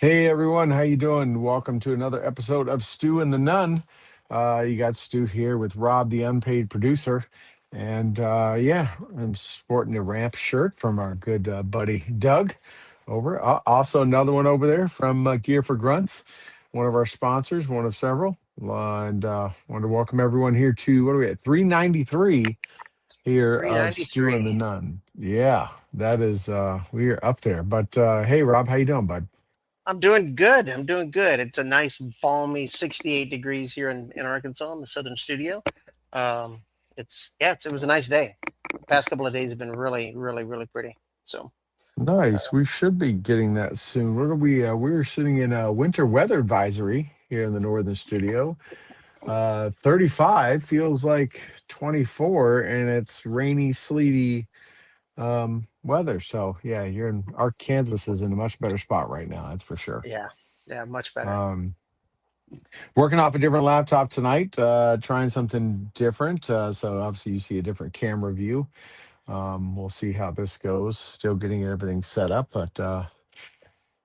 Hey everyone, how you doing? Welcome to another episode of Stu and the Nun. You got Stu here with Rob, the unpaid producer, and yeah, I'm sporting a ramp shirt from our good buddy Doug. Over, also another one over there from Gear for Grunts, one of our sponsors, one of several. And want to welcome everyone here to what are we at 393 here of Stu and the 393. Nun. Yeah, that is we are up there. But hey, Rob, how you doing, bud? I'm doing good. I'm doing good. It's a nice, balmy 68 degrees here in Arkansas in the southern studio. Um, it was a nice day. The past couple of days have been really, really, really pretty. So, Nice. We should be getting that soon. We're sitting in a winter weather advisory here in the northern studio. 35 feels like 24, and it's rainy, sleety weather. So yeah, you're in Kansas is in a much better spot right now. That's for sure. yeah, yeah, much better. Um, Working off a different laptop tonight. Trying something different. So obviously you see a different camera view. We'll see how this goes. Still getting everything set up, but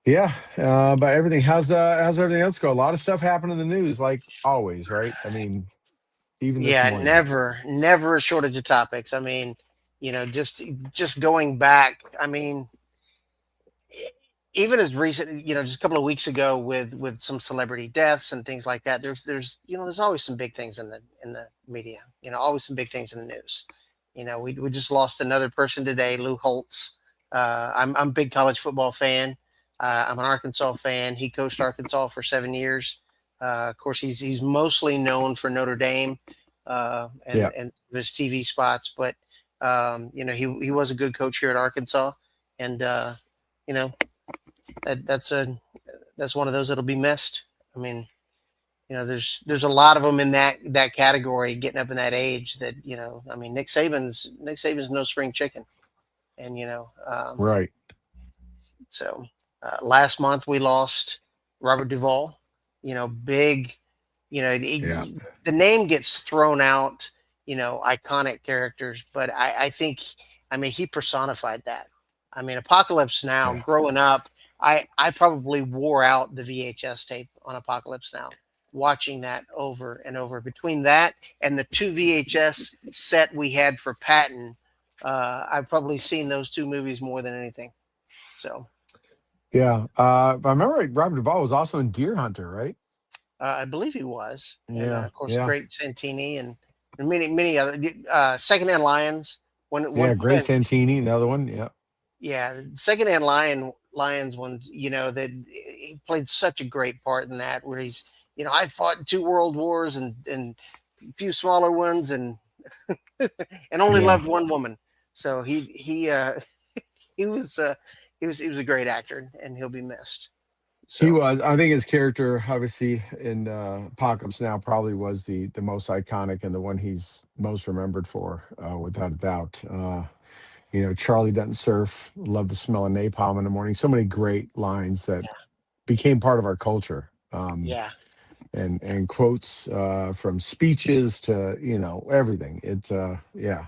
yeah. But everything. How's everything else go? A lot of stuff happened in the news, like always, right? I mean, even this Yeah, morning. never a shortage of topics. I mean, just going back. I mean, even as recent, just a couple of weeks ago with some celebrity deaths and things like that. There's always some big things in the media. Always some big things in the news. We just lost another person today, Lou Holtz. I'm a big college football fan. I'm an Arkansas fan. He coached Arkansas for 7 years. Of course, he's mostly known for Notre Dame Yeah. and his TV spots, but he was a good coach here at Arkansas, and you know that's one of those that'll be missed. I mean, there's a lot of them in that category getting up in that age that I mean, Nick Saban's no spring chicken, and Right. so last month we lost Robert Duvall. Big. Yeah. The name gets thrown out. Iconic characters, but I think, I mean, he personified that. I mean, Apocalypse Now. Yeah. Growing up, I probably wore out the VHS tape on Apocalypse Now, watching that over and over. Between that and the two VHS set we had for Patton, I've probably seen those two movies more than anything. So Yeah. If I remember right, Robert Duvall was also in Deer Hunter, right? I believe he was, and Yeah. of course, Yeah. Great Santini and many other Secondhand Lions. Yeah. Grace When Santini, another one. Yeah. Yeah, Secondhand Lions one, that he played such a great part in that, where he's, I fought in two world wars and a few smaller ones, and and only Yeah. loved one woman. So he he was he was a great actor, and he'll be missed. He So was. I think his character, obviously, in Apocalypse Now, probably was the most iconic and the one he's most remembered for, without a doubt. Charlie doesn't surf. Love the smell of napalm in the morning. So many great lines that yeah, became part of our culture. yeah. And quotes from speeches to everything. It's yeah.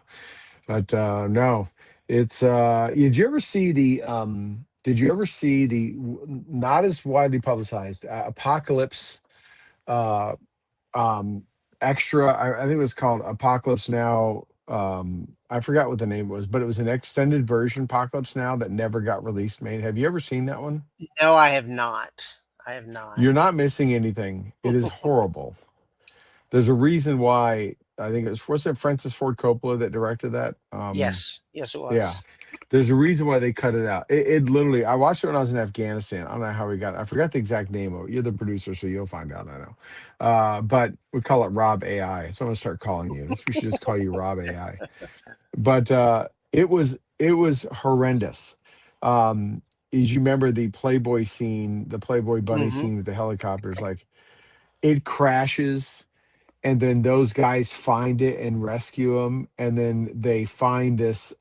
But no, it's did you ever see the not as widely publicized Apocalypse uh um extra, I think it was called Apocalypse Now. I forgot what the name was, but it was an extended version Apocalypse Now that never got released. Made, have you ever seen that one? No, I have not. I have not. You're not missing anything. It is horrible. There's a reason why. I think was it Francis Ford Coppola that directed that? Yes, yes, it Yeah. was. There's a reason why they cut it out. It literally, I watched it when I was in Afghanistan. I don't know how we got it. I forgot the exact name of it. You're the producer, so you'll find out. I know. But we call it Rob AI. So I'm gonna start calling you. We should just call you Rob AI. But it was horrendous. As you remember the Playboy scene, the Playboy bunny Hmm. scene with the helicopters, like it crashes and then those guys find it and rescue him, and then they find this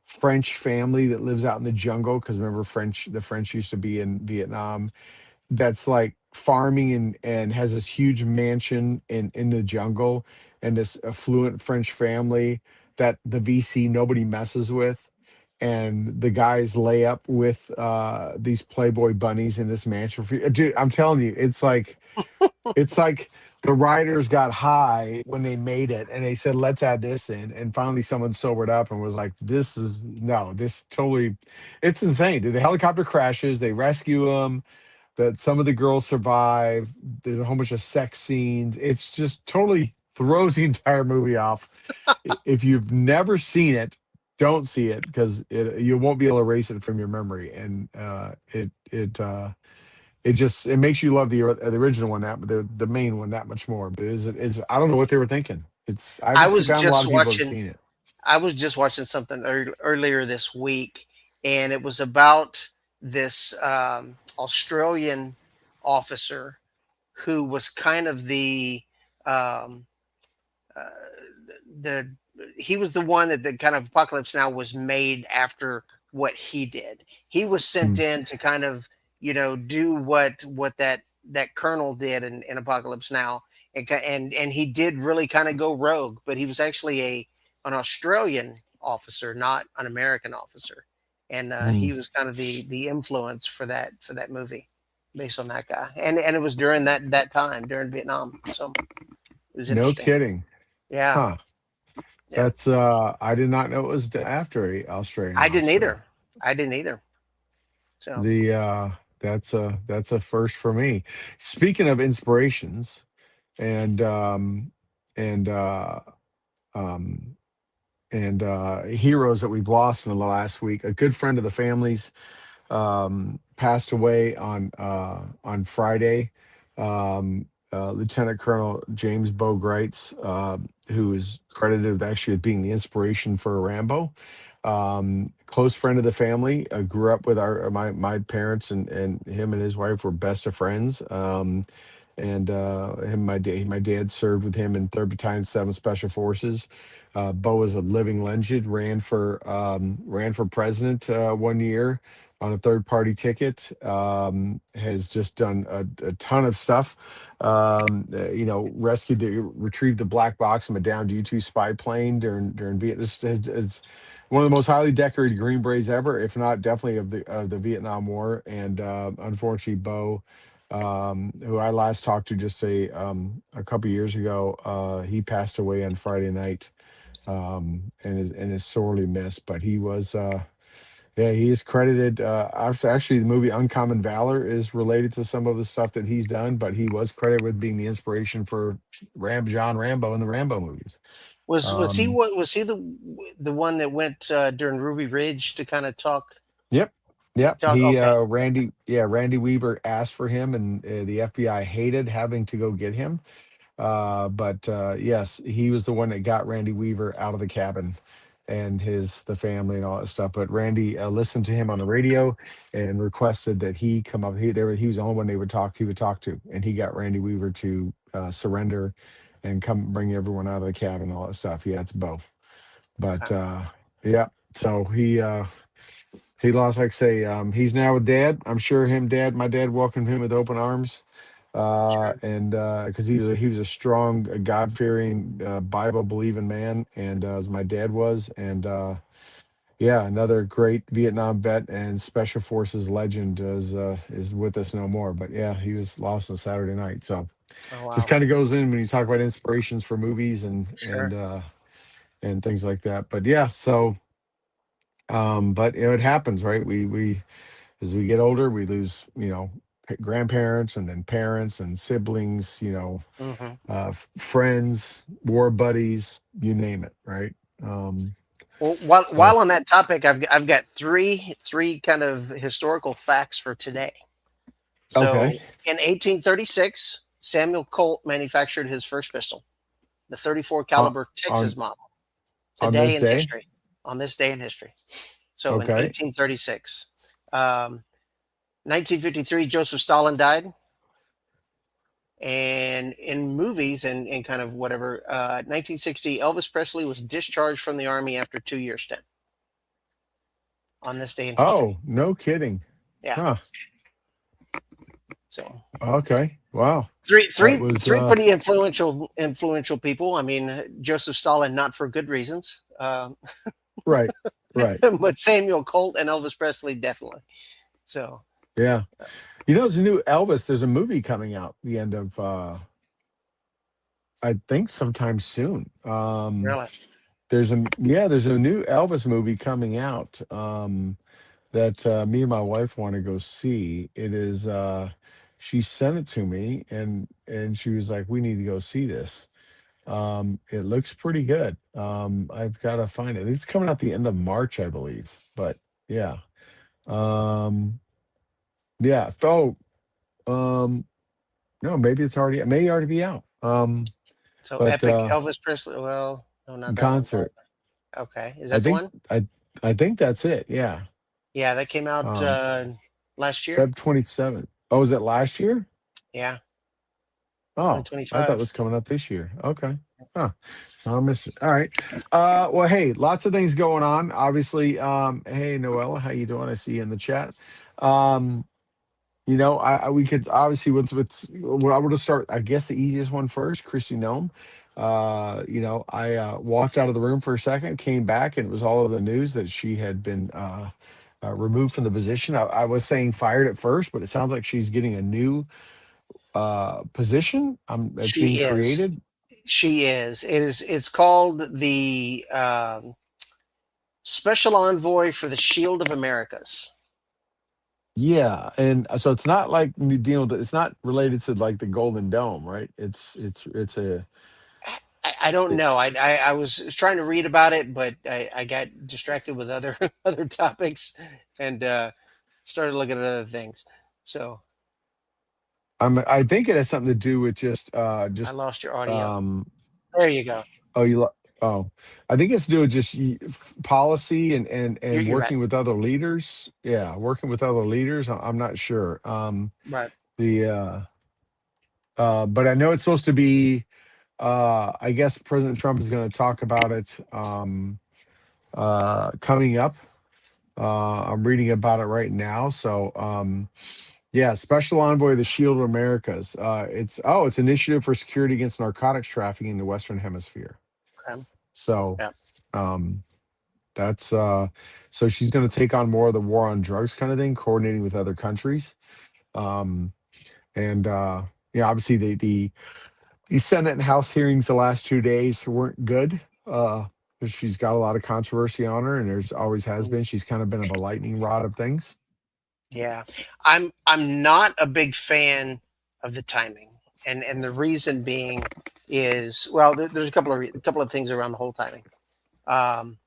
French family that lives out in the jungle, because remember the French used to be in Vietnam, that's like farming and has this huge mansion in the jungle, and this affluent French family that the VC nobody messes with, and the guys lay up with these Playboy bunnies in this mansion for, dude, I'm telling you, it's like the writers got high when they made it and they said, let's add this in. And finally, someone sobered up and was like, this is no, this totally, it's insane. Dude, the helicopter crashes, they rescue them, that some of the girls survive. There's a whole bunch of sex scenes. It's just totally throws the entire movie off. If you've never seen it, don't see it because you won't be able to erase it from your memory. And it makes you love the original one that, but the main one that much more. But is I don't know what they were thinking. I I haven't was found a lot just of people have watching. seen it. I was just watching something earlier this week, and it was about this Australian officer who was kind of um, uh, the he was the one that the kind of Apocalypse Now was made after what he did. He was sent Mm, in to kind of do what that colonel did in Apocalypse Now, and he did really kind of go rogue, but he was actually a an Australian officer, not an American officer, and mm. he was kind of the influence for that movie based on that guy, and it was during that time during Vietnam, so it was No interesting. kidding, Yeah, huh? yeah. That's I did not know it was after a Australian I didn't officer. either. I didn't either. So The that's a first for me. Speaking of inspirations and and uh um heroes that we've lost in the last week, a good friend of the family's passed away on Friday. Lieutenant Colonel James Bogreitz, who is credited actually with being the inspiration for Rambo. Close friend of the family. Grew up with my parents, and him and his wife were best of friends. And him, my dad served with him in Third Battalion, Seventh Special Forces. Bo was a living legend. Ran for president one year on a third party ticket. Has just done a ton of stuff. Retrieved the black box from a downed U-2 spy plane during Vietnam. Is one of the most highly decorated Green Berets ever, if not definitely of the Vietnam War. And unfortunately, Bo, who I last talked to just a couple years ago, he passed away on Friday night, and is sorely missed. But he was. Yeah, he is credited. Actually, the movie Uncommon Valor is related to some of the stuff that he's done, but he was credited with being the inspiration for John Rambo in the Rambo movies. was he Um, what was he the one that went during Ruby Ridge to kind of yep, yep. He okay. Randy Weaver asked for him, and the FBI hated having to go get him. But yes, he was the one that got Randy Weaver out of the cabin and the family and all that stuff. But Randy listened to him on the radio and requested that he come up. He was the only one they would talk. He would talk to, and he got Randy Weaver to surrender and come bring everyone out of the cabin and all that stuff. Yeah, it's Bo. But Okay. yeah, so he lost, like I say, he's now with dad. I'm sure my dad welcomed him with open arms. Sure. And because he was a strong, God fearing, Bible believing man, and as my dad was, and yeah, another great Vietnam vet and special forces legend is with us no more. But yeah, he was lost on Saturday night. So Oh just wow. kind of goes in when you talk about inspirations for movies Sure. and things like that. But yeah, so but it happens, right? We as we get older, we lose, grandparents and then parents and siblings, Hmm. friends, war buddies, you name it, right? Um, Well, while but on that topic, I've got three kind of historical facts for today. okay, So in 1836, Samuel Colt manufactured his first pistol, the 34 uh, caliber on Texas model. on Today this in day, history, on this day in history. So in okay. 1836, 1953, Joseph Stalin died. And in movies and kind of whatever, 1960, Elvis Presley was discharged from the army after 2 year stint on this day in history. Oh, no kidding. Yeah. Huh. So Okay. Wow. three, That three, was three pretty influential people. I mean, Joseph Stalin, not for good reasons, right. Right. but Samuel Colt and Elvis Presley, definitely. So, Yeah. There's a new Elvis. There's a movie coming out the end of I think sometime soon. really, There's a new Elvis movie coming out. That me and my wife want to go see. It is she sent it to me and she was like, we need to go see this. It looks pretty good. I've got to find it. It's coming out the end of March, I believe. But yeah. Um yeah. So no, maybe it may already be out. so But epic Elvis Presley. Well, no, not that one. concert. Okay, is I that the think one? I think that's it. Yeah. Yeah, that came out Um last year. Feb 27th. Oh, was it last year? Yeah, Oh, I thought it 2025. was coming up this year. Okay. Huh. So I missed it. All right. Well, hey, lots of things going on. Obviously, hey Noella, how you doing? I see you in the chat. Um, we could obviously I would start, I guess the easiest one first, Kristi Noem. I walked out of the room for a second, came back, and it was all over the news that she had been removed from the position. I was saying fired at first, but it sounds like she's getting a new position that's being She is. created. She is. It's called the Special Envoy for the Shield of Americas. Yeah, and so it's not like New Deal. It's not related to like the Golden Dome, right? It's a I don't it, know. I was trying to read about it, but I got distracted with other other topics and started looking at other things. So I think it has something to do with I just lost your audio. um There you go. oh oh I think it's to do with just policy and You're right. working with other leaders. Yeah, working with other leaders. I'm not sure. Right. The But I know it's supposed to be. I guess President Trump is going to talk about it coming up. I'm reading about it right now. So, yeah, Special Envoy of the Shield of Americas. It's initiative for security against narcotics trafficking in the Western Hemisphere. Okay. So, Yeah. um, that's so she's going to take on more of the war on drugs kind of thing, coordinating with other countries. Um, and yeah, obviously the Senate and House hearings the last 2 days weren't good. 'Cause she's got a lot of controversy on her, and there's always has Mm, been. She's kind of been of a lightning rod of things. yeah. I'm not a big fan of the timing, and the reason being is, well, there's a couple of things around the whole timing. Um,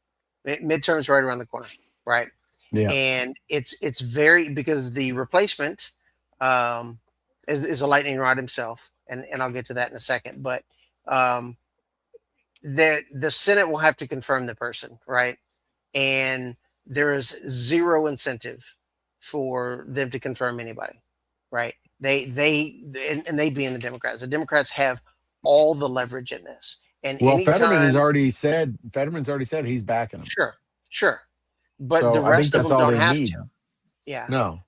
Midterms right around the corner, right? Yeah. And it's very, because the replacement um, is a lightning rod himself, and I'll get to that in a second. But um, the Senate will have to confirm the person, right? And there is zero incentive for them to confirm anybody, right? And they being the Democrats have all the leverage in this. And Well, anytime, Fetterman's already said he's backing him. sure, sure, but the So I think rest of that's them all don't they have to. need. Yeah, No.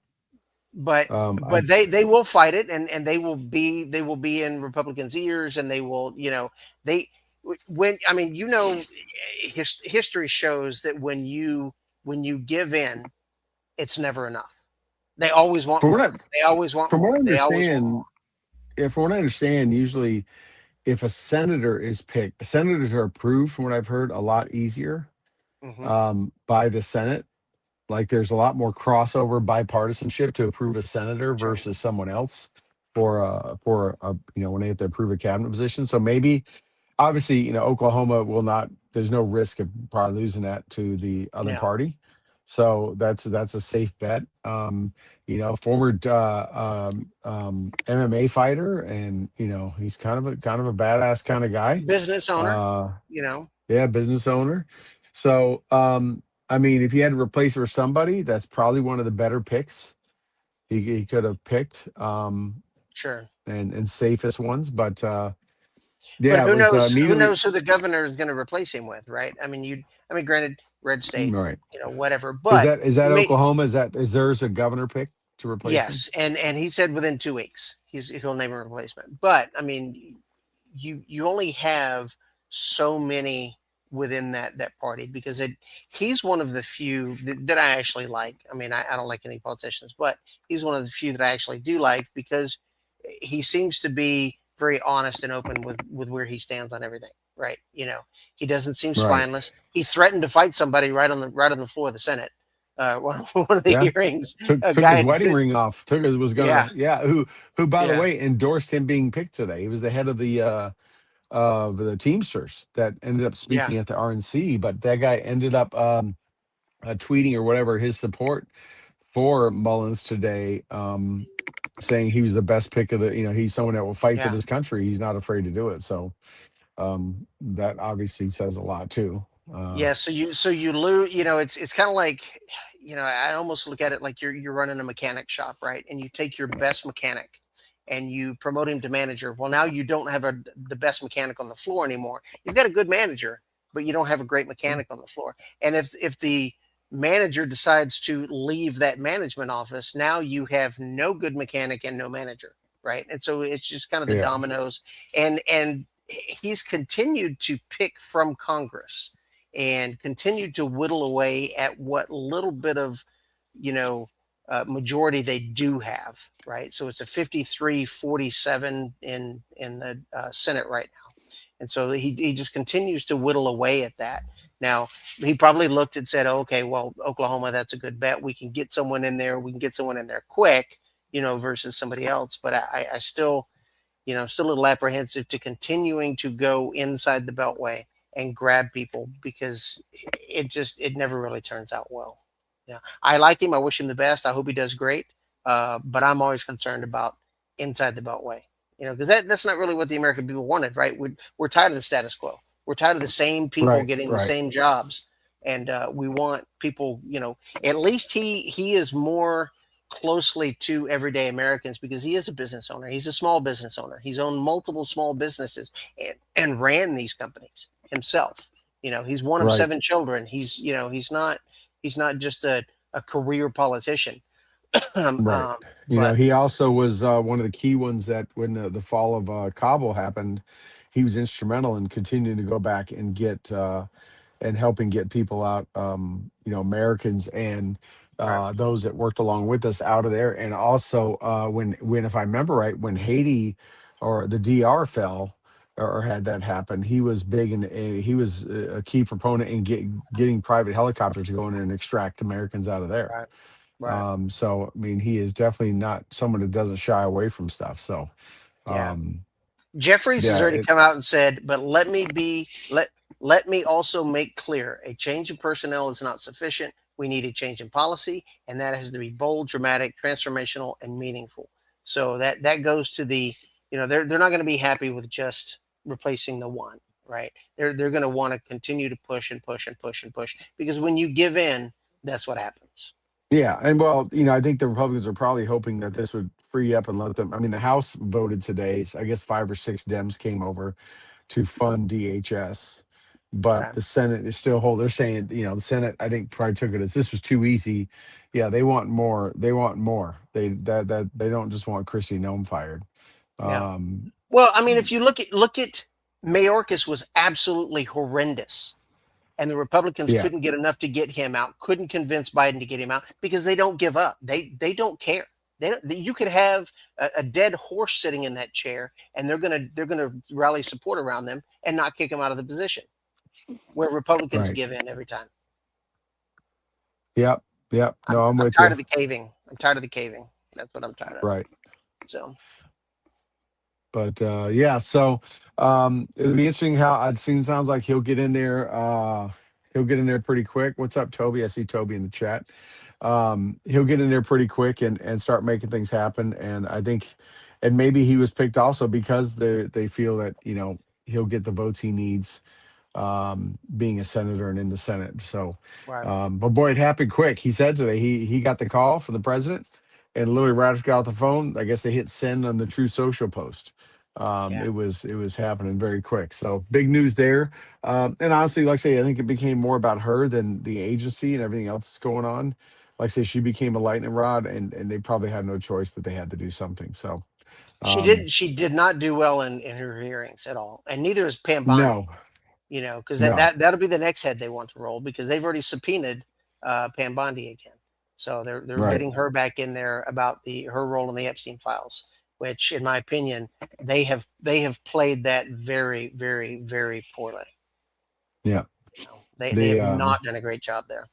but I they will fight it, and they will be in Republicans' ears, and they will, they when I mean, history shows that when you give in, it's never enough. They always want from what more. I They always want from what more. I They always want understand, if from what I understand, usually if a senator is picked, senators are approved, from what I've heard, a lot easier more. by the Senate. Like there's a lot more crossover bipartisanship to approve a senator True. versus someone else when they have to approve a cabinet position. So maybe obviously, Oklahoma will not. There's no risk of probably losing that to the other No. party, so that's a safe bet. Former MMA fighter, and he's kind of a badass kind of guy. Business owner. Uh, You know. yeah, business owner. So, I mean, if you had to replace for somebody, that's probably one of the better picks he could have picked, Sure. and safest ones. But But yeah, it who was knows? Who immediately knows who the governor is going to replace him with, right? I mean, granted, red state, right. whatever. Is But that may, Oklahoma? Is theirs a governor pick to replace him? yes, and he said within 2 weeks he'll name a replacement. But I mean, you only have so many within that party, because he's one of the few that I actually like. I mean, I don't like any politicians, but he's one of the few that I actually do like, because he seems to be very honest and open with where he stands on everything. Right? He doesn't seem Right. spineless. He threatened to fight somebody right on the floor of the Senate. One of the Yeah. hearings, Took a took guy his had wedding said, ring off. Took it was "Yeah, gonna yeah. Who by the yeah, way endorsed him being picked today. He was the head of the Teamsters that ended up yeah, speaking at the RNC, but that guy ended up tweeting or whatever his support for Mullins today, saying he was the best pick of the. He's someone that will fight for yeah." this country. He's not afraid to do it. So that obviously says a lot too. Yeah, so you lose. It's kind of like, I almost look at it like you're running a mechanic shop, right? And you take your best mechanic and you promote him to manager. Well, now you don't have the best mechanic on the floor anymore. You've got a good manager, but you don't have a great mechanic on the floor. And if the manager decides to leave that management office, now you have no good mechanic and no manager, right? And so it's just kind of the Yeah. dominoes. And he's continued to pick from Congress and continued to whittle away at what little bit of, you know, majority they do have, right? So it's a 53-47 in the Senate right now. And so he just continues to whittle away at that. Now, he probably looked and said, oh, okay, well, Oklahoma, that's a good bet. We can get someone in there. We can get someone in there quick, versus somebody else. But I still, still a little apprehensive to continuing to go inside the Beltway and grab people, because it never really turns out well. Yeah, I like him. I wish him the best. I hope he does great. But I'm always concerned about inside the Beltway. Because that's not really what the American people wanted, right? We're tired of the status quo. We're tired of the same people Right. getting the Right. same jobs, and we want people. At least he is more closely to everyday Americans, because he is a business owner. He's a small business owner. He's owned multiple small businesses and ran these companies himself. He's one of Right. seven children. He's not just a career politician. Right. But He also was one of the key ones that when the fall of Kabul happened, he was instrumental in continuing to go back and get and helping get people out, Americans and right, those that worked along with us out of there. And also when if I remember right, when Haiti or the DR fell or had that happen, he was big and he was a key proponent in getting private helicopters to go in and extract Americans out of there. right, right. So I mean, he is definitely not someone that doesn't shy away from stuff. So Yeah. um, Jeffries has yeah, already come out and said, but let me also make clear, a change in personnel is not sufficient. We need a change in policy, and that has to be bold, dramatic, transformational, and meaningful. So that goes to the, they're not going to be happy with just replacing the one, right? They're going to want to continue to push and push and push and push, because when you give in, that's what happens. Yeah, and well, I think the Republicans are probably hoping that this would free up and let them. I mean, the House voted today. So I guess 5 or 6 Dems came over to fund DHS, but Okay. the Senate is still hold. They're saying, the Senate, I think, probably took it as this was too easy. Yeah, they want more. They want more. That they don't just want Kristi Noem fired. Yeah. Um, Well, I mean, if you look at Mayorkas was absolutely horrendous, and the Republicans yeah, couldn't get enough to get him out, couldn't convince Biden to get him out, because they don't give up. They don't care. You could have a dead horse sitting in that chair, and they're gonna rally support around them and not kick him out of the position. Where Republicans right. give in every time. Yep, yep. I'm, No, I'm I'm with tired you. of the caving. I'm tired of the caving. That's what I'm tired of. Right. So But yeah, so it'll be interesting how it seems sounds like he'll get in there. He'll get in there pretty quick. What's up, Toby? I see Toby in the chat. He'll get in there pretty quick and start making things happen. And I think, and maybe he was picked also because they feel that he'll get the votes he needs, being a senator and in the Senate. So, right. but boy, it happened quick. He said today he got the call from the president, and literally right after he got off the phone, I guess they hit send on the True Social post. Yeah. It was happening very quick. So big news there. And honestly, like I say, I think it became more about her than the agency and everything else that's going on. Like I say, she became a lightning rod, and they probably had no choice, but they had to do something. So She um, did. She did not do well in her hearings at all, and neither is Pam Bondi. no, Because no, that'll be the next head they want to roll, because they've already subpoenaed Pam Bondi again. So they're right. getting her back in there about her role in the Epstein files, which, in my opinion, they have played that very, very, very poorly. Yeah. They The have not done a great job there.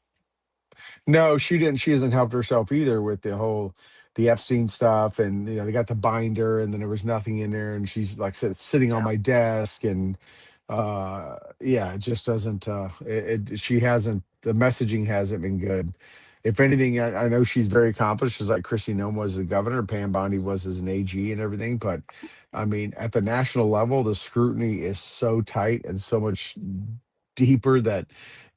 No, she didn't. She hasn't helped herself either with the Epstein stuff, and they got the binder, and then there was nothing in there, and she's like sitting on Yeah, my desk, and yeah, it just doesn't. She hasn't. The messaging hasn't been good. If anything, I know she's very accomplished, just like Kristi Noem was as a governor, Pam Bondi was as an AG and everything. But I mean, at the national level, the scrutiny is so tight and so much deeper that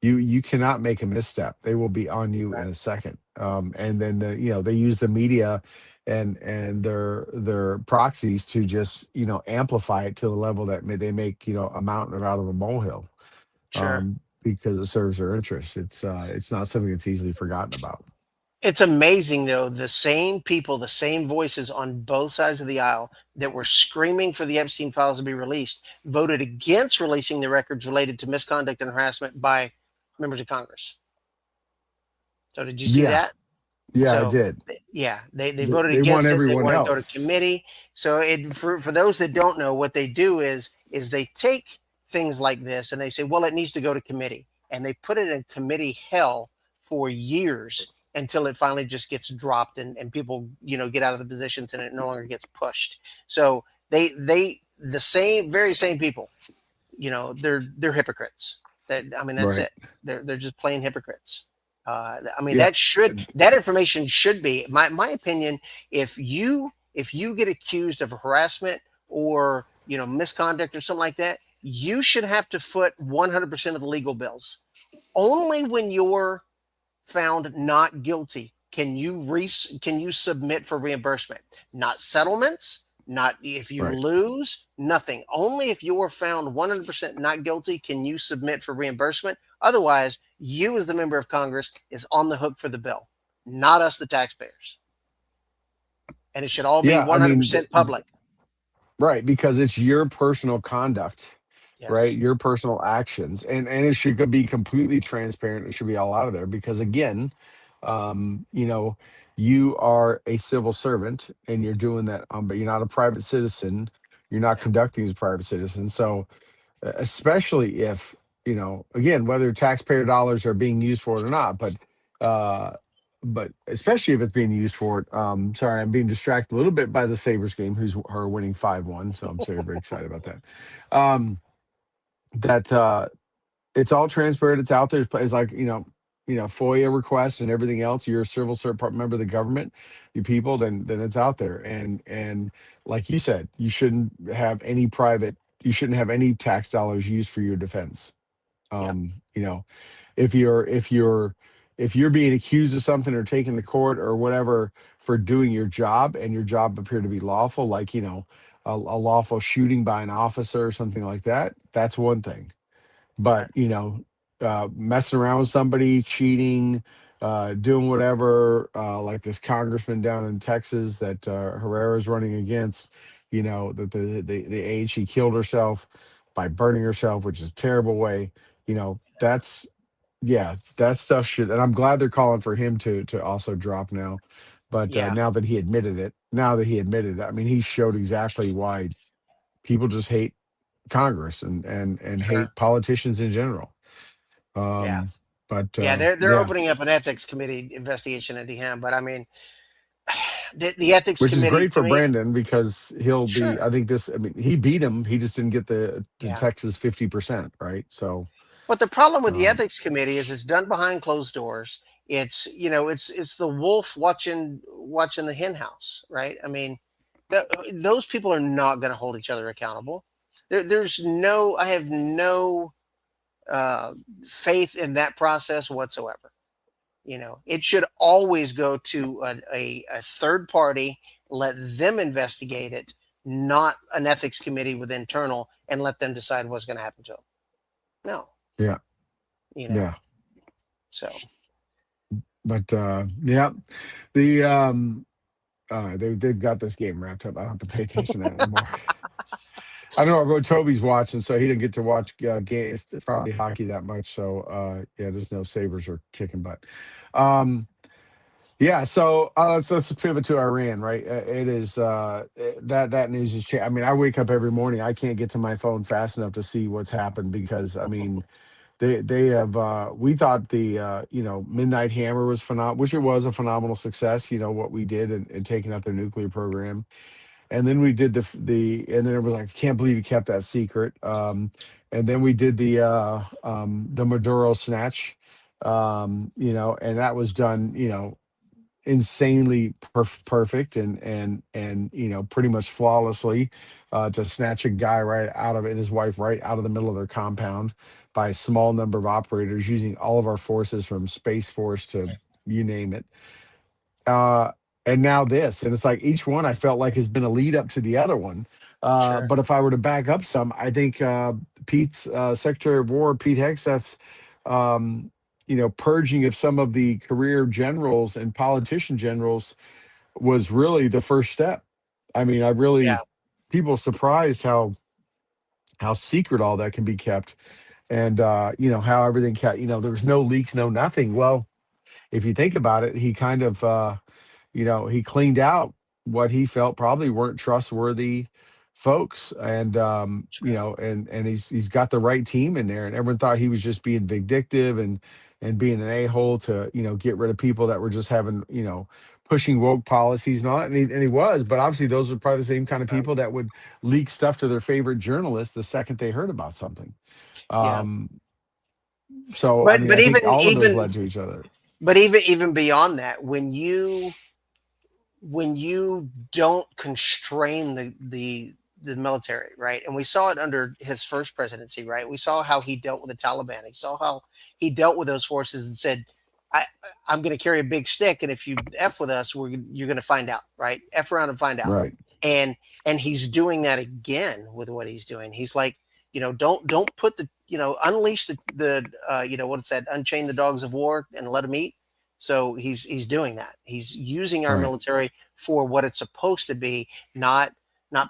you cannot make a misstep. They will be on you in right. a second. And then they use the media and their proxies to just amplify it to the level that they make a mountain out of a molehill, Sure. because it serves their interests. It's not something that's easily forgotten about. It's amazing, though, the same people, the same voices on both sides of the aisle that were screaming for the Epstein files to be released voted against releasing the records related to misconduct and harassment by members of Congress. So did you see Yeah, that? yeah, I So did. yeah, they They, voted they want against it. They everyone want to go to else. committee. So for those that don't know, what they do is they take things like this and they say, well, it needs to go to committee, and they put it in committee hell for years until it finally just gets dropped, and people get out of the positions, and it no longer gets pushed. So they the same very same people, they're hypocrites. I mean, that's Right. it. They're just plain hypocrites. I mean, Yeah. that information should be my opinion. If you get accused of harassment or misconduct or something like that, you should have to foot 100% of the legal bills. Only when you're found not guilty can you submit for reimbursement. Not settlements, not if you Right. lose, nothing. Only if you are found 100% not guilty can you submit for reimbursement. Otherwise, you as the member of Congress is on the hook for the bill, not us, the taxpayers. And it should all be Yeah. I mean, 100% public. right, because it's your personal conduct, right? Yes. Your personal actions, and it should be completely transparent. It should be all out of there because again, um, you know, you are a civil servant and you're doing that, but you're not a private citizen. You're not Yeah. conducting as a private citizen. So, especially if again, whether taxpayer dollars are being used for it or not, uh but especially if it's being used for it. Sorry, I'm being distracted a little bit by the Sabres game, who's her winning 5-1, so I'm very, very excited about that. That It's all transparent, it's out there. It's like FOIA requests and everything else. You're a civil servant, member of the government, you people, then it's out there. And like you said, you shouldn't have any private you shouldn't have any tax dollars used for your defense. Yep. You know, if you're being accused of something or taken to court or whatever for doing your job, and your job appeared to be lawful, like, a lawful shooting by an officer or something like that, that's one thing. But, Right. messing around with somebody, cheating, doing whatever, like this congressman down in Texas that Herrera's running against, that the age she killed herself by burning herself, which is a terrible way. That's, yeah, that stuff should, and I'm glad they're calling for him to also drop now. But Yeah. now that he admitted it, I mean, he showed exactly why people just hate Congress and Sure. hate politicians in general. Yeah. Um, but Yeah. They're yeah, opening up an ethics committee investigation into him, but I mean, the ethics which is committee great to for me. Brandon because he'll be. Sure. I think this. I mean, he beat him. He just didn't get the Yeah. Texas 50%, right? So, But the problem with the um, ethics committee is it's done behind closed doors. It's it's the wolf watching the hen house, right? I mean, those people are not going to hold each other accountable. There's no, I have no uh, faith in that process whatsoever. It should always go to a third party, let them investigate it, not an ethics committee with internal, and let them decide what's going to happen to them. No, yeah, you know. yeah. So But yeah, the they've got this game wrapped up. I don't have to pay attention to that anymore. I don't know. I go Toby's watching, so he didn't get to watch games, probably hockey that much. So yeah, there's no Sabres are kicking butt. Um, yeah, so let's pivot to Iran, right? It is that news is changed. I mean, I wake up every morning. I can't get to my phone fast enough to see what's happened because I mean, they have. We thought the Midnight Hammer was phenomenal, which it was a phenomenal success. You know what we did in taking out their nuclear program, and then we did and then it was like, I can't believe you kept that secret. And then we did the Maduro snatch, and that was done, insanely perfect and pretty much flawlessly, to snatch a guy right out of it and his wife right out of the middle of their compound by a small number of operators using all of our forces from Space Force to you name it. uh and now this, and it's like each one I felt like has been a lead up to the other one. sure. But if I were to back up some, I think Pete's Secretary of War, Pete Hegseth's, um purging of some of the career generals and politician generals was really the first step. I mean, I Yeah. really, people surprised how secret all that can be kept, and how everything kept, there was no leaks, no nothing. Well, if you think about it, he kind of he cleaned out what he felt probably weren't trustworthy folks, and Sure. and he's got the right team in there, and everyone thought he was just being vindictive and being an a-hole to get rid of people that were just having pushing woke policies and all that, and he was, but obviously those are probably the same kind of Um, people that would leak stuff to their favorite journalists the second they heard about something. yeah. um so I But mean, but I think even all of those even led to each other. but even beyond that, when you don't constrain the military, right? And we saw it under his first presidency, right? We saw how he dealt with the Taliban. He saw how he dealt with those forces and said, I, I'm going to carry a big stick, and if you f with us, you're going to find out, right? F around and find out. Right. And he's doing that again with what he's doing. He's like, don't put unleash the what's that? Unchain the dogs of war and let them eat. So he's doing that. He's using our Right. military for what it's supposed to be, not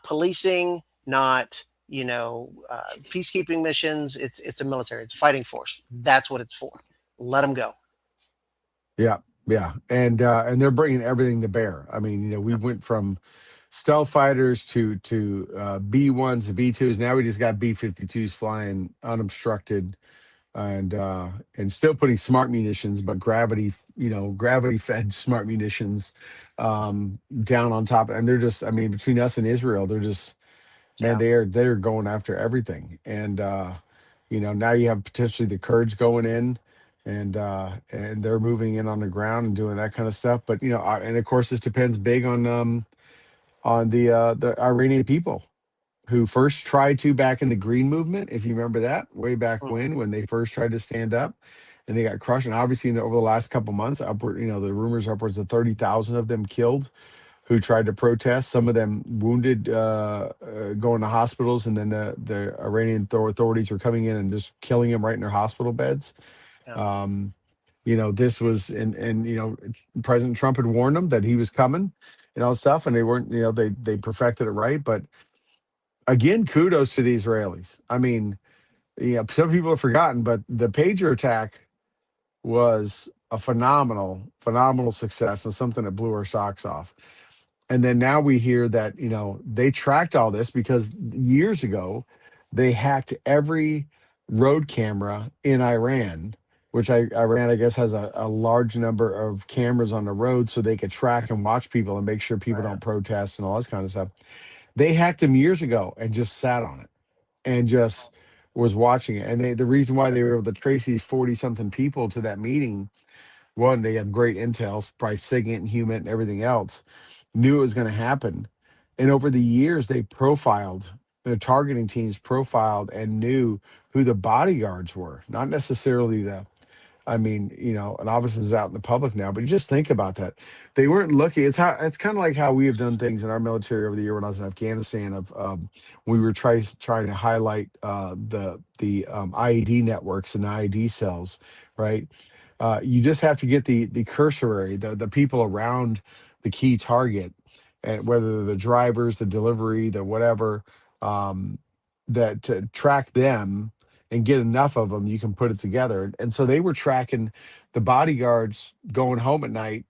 policing, not peacekeeping missions. It's a military. It's a fighting force. That's what it's for. Let them go. Yeah, yeah, and they're bringing everything to bear. I mean, we went from stealth fighters to B1s to B2s. Now we just got B-52s flying unobstructed, and still putting smart munitions, but gravity fed smart munitions, down on top. And they're just, I mean, between us and Israel, they're just, man, Yeah, they're going after everything. And now you have potentially the Kurds going in, and they're moving in on the ground and doing that kind of stuff. But and of course this depends big on the Iranian people. who first tried to back in the Green Movement, if you remember that, way back Mhm. when they first tried to stand up, and they got crushed. And obviously, over the last couple months, upward, the rumors are upwards of 30,000 of them killed who tried to protest. Some of them wounded, going to hospitals, and then the Iranian authorities were coming in and just killing them right in their hospital beds. Yeah. Um, this was, and President Trump had warned them that he was coming and all stuff, and they weren't. They perfected it right. But again, kudos to the Israelis. I mean, some people have forgotten, but the pager attack was a phenomenal success and something that blew our socks off. And then now we hear that, they tracked all this because years ago they hacked every road camera in Iran, which Iran, I guess, has a large number of cameras on the road so they could track and watch people and make sure people Right. don't protest and all this kind of stuff. They hacked them years ago and just sat on it and just was watching it. And the reason why they were able to trace these 40 something people to that meeting, one, they have great intel, probably SIGINT and HUMINT and everything else, knew it was going to happen. And over the years, they profiled, the targeting teams profiled and knew who the bodyguards were, not necessarily and obviously it's out in the public now, but you just think about that. They weren't looking. It's kind of like how we have done things in our military over the year when I was in Afghanistan. We were trying to highlight the IED networks and IED cells, right? You just have to get the cursory, the people around the key target, and whether they're the drivers, the delivery, the whatever, um, that to track them and get enough of them, you can put it together. And so they were tracking the bodyguards going home at night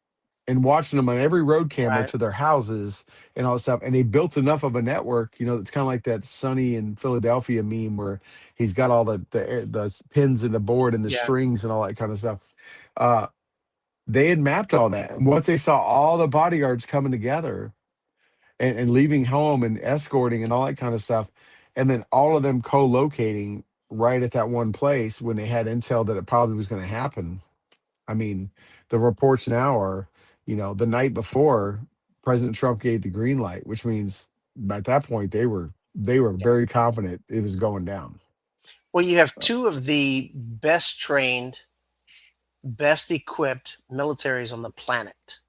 and watching them on every road camera Right. to their houses and all that stuff. And they built enough of a network, it's kind of like that Sonny in Philadelphia meme where he's got all the pins in the board and the Yeah. strings and all that kind of stuff. Uh, they had mapped all that. And once they saw all the bodyguards coming together and leaving home and escorting and all that kind of stuff, and then all of them co-locating right at that one place when they had intel that it probably was going to happen. I mean, the reports now are, the night before President Trump gave the green light, which means at that point they were Yeah. very confident it was going down. Well, you have two of the best trained, best equipped militaries on the planet.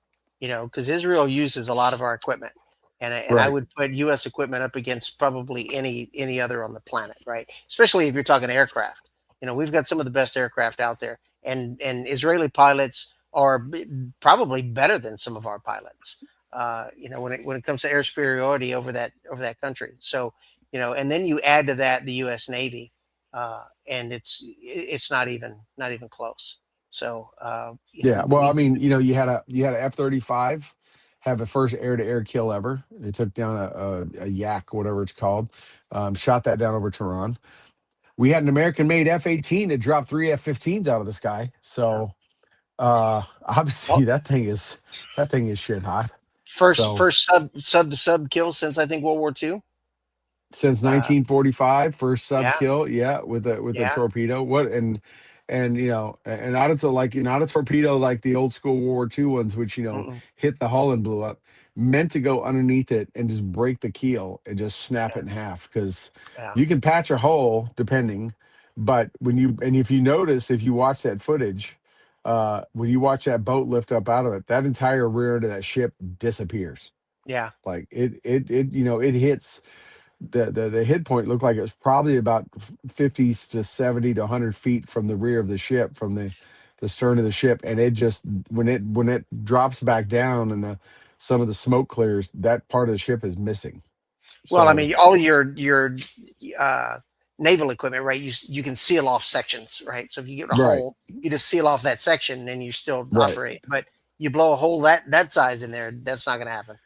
Because Israel uses a lot of our equipment, and I Right. would put U.S. equipment up against probably any other on the planet, right? Especially if you're talking aircraft. We've got some of the best aircraft out there, and Israeli pilots are probably better than some of our pilots. When it comes to air superiority over that country. So, and then you add to that the U.S. Navy, and it's not even close. So, Yeah. Well, I we mean, you had a F-35 have a first air-to-air kill ever. They took down a yak, whatever it's called, shot that down over Tehran. We had an American-made F-18 that dropped three F-15s out of the sky. yeah. So obviously Well, that thing is shit hot. first So first sub to sub kill since I think World War II. since Uh, 1945, first sub yeah, kill, yeah, with a yeah, torpedo. What and not not a torpedo like the old school World War II ones, which mm-mm, hit the hull and blew up. Meant to go underneath it and just break the keel and just snap yeah, it in half because yeah, you can patch a hole depending, but if you notice, if you watch that footage, when you watch that boat lift up out of it, that entire rear end of that ship disappears. yeah, Like it hits the hit point looked like it was probably about 50 to 70 to 100 feet from the rear of the ship, from the stern of the ship, and it just when it drops back down and the some of the smoke clears, that part of the ship is missing. well, I So mean, all of your uh, naval equipment, right? You can seal off sections, right? So if you get a right, hole, you just seal off that section, and you still right, operate. But you blow a hole that size in there, that's not going to happen.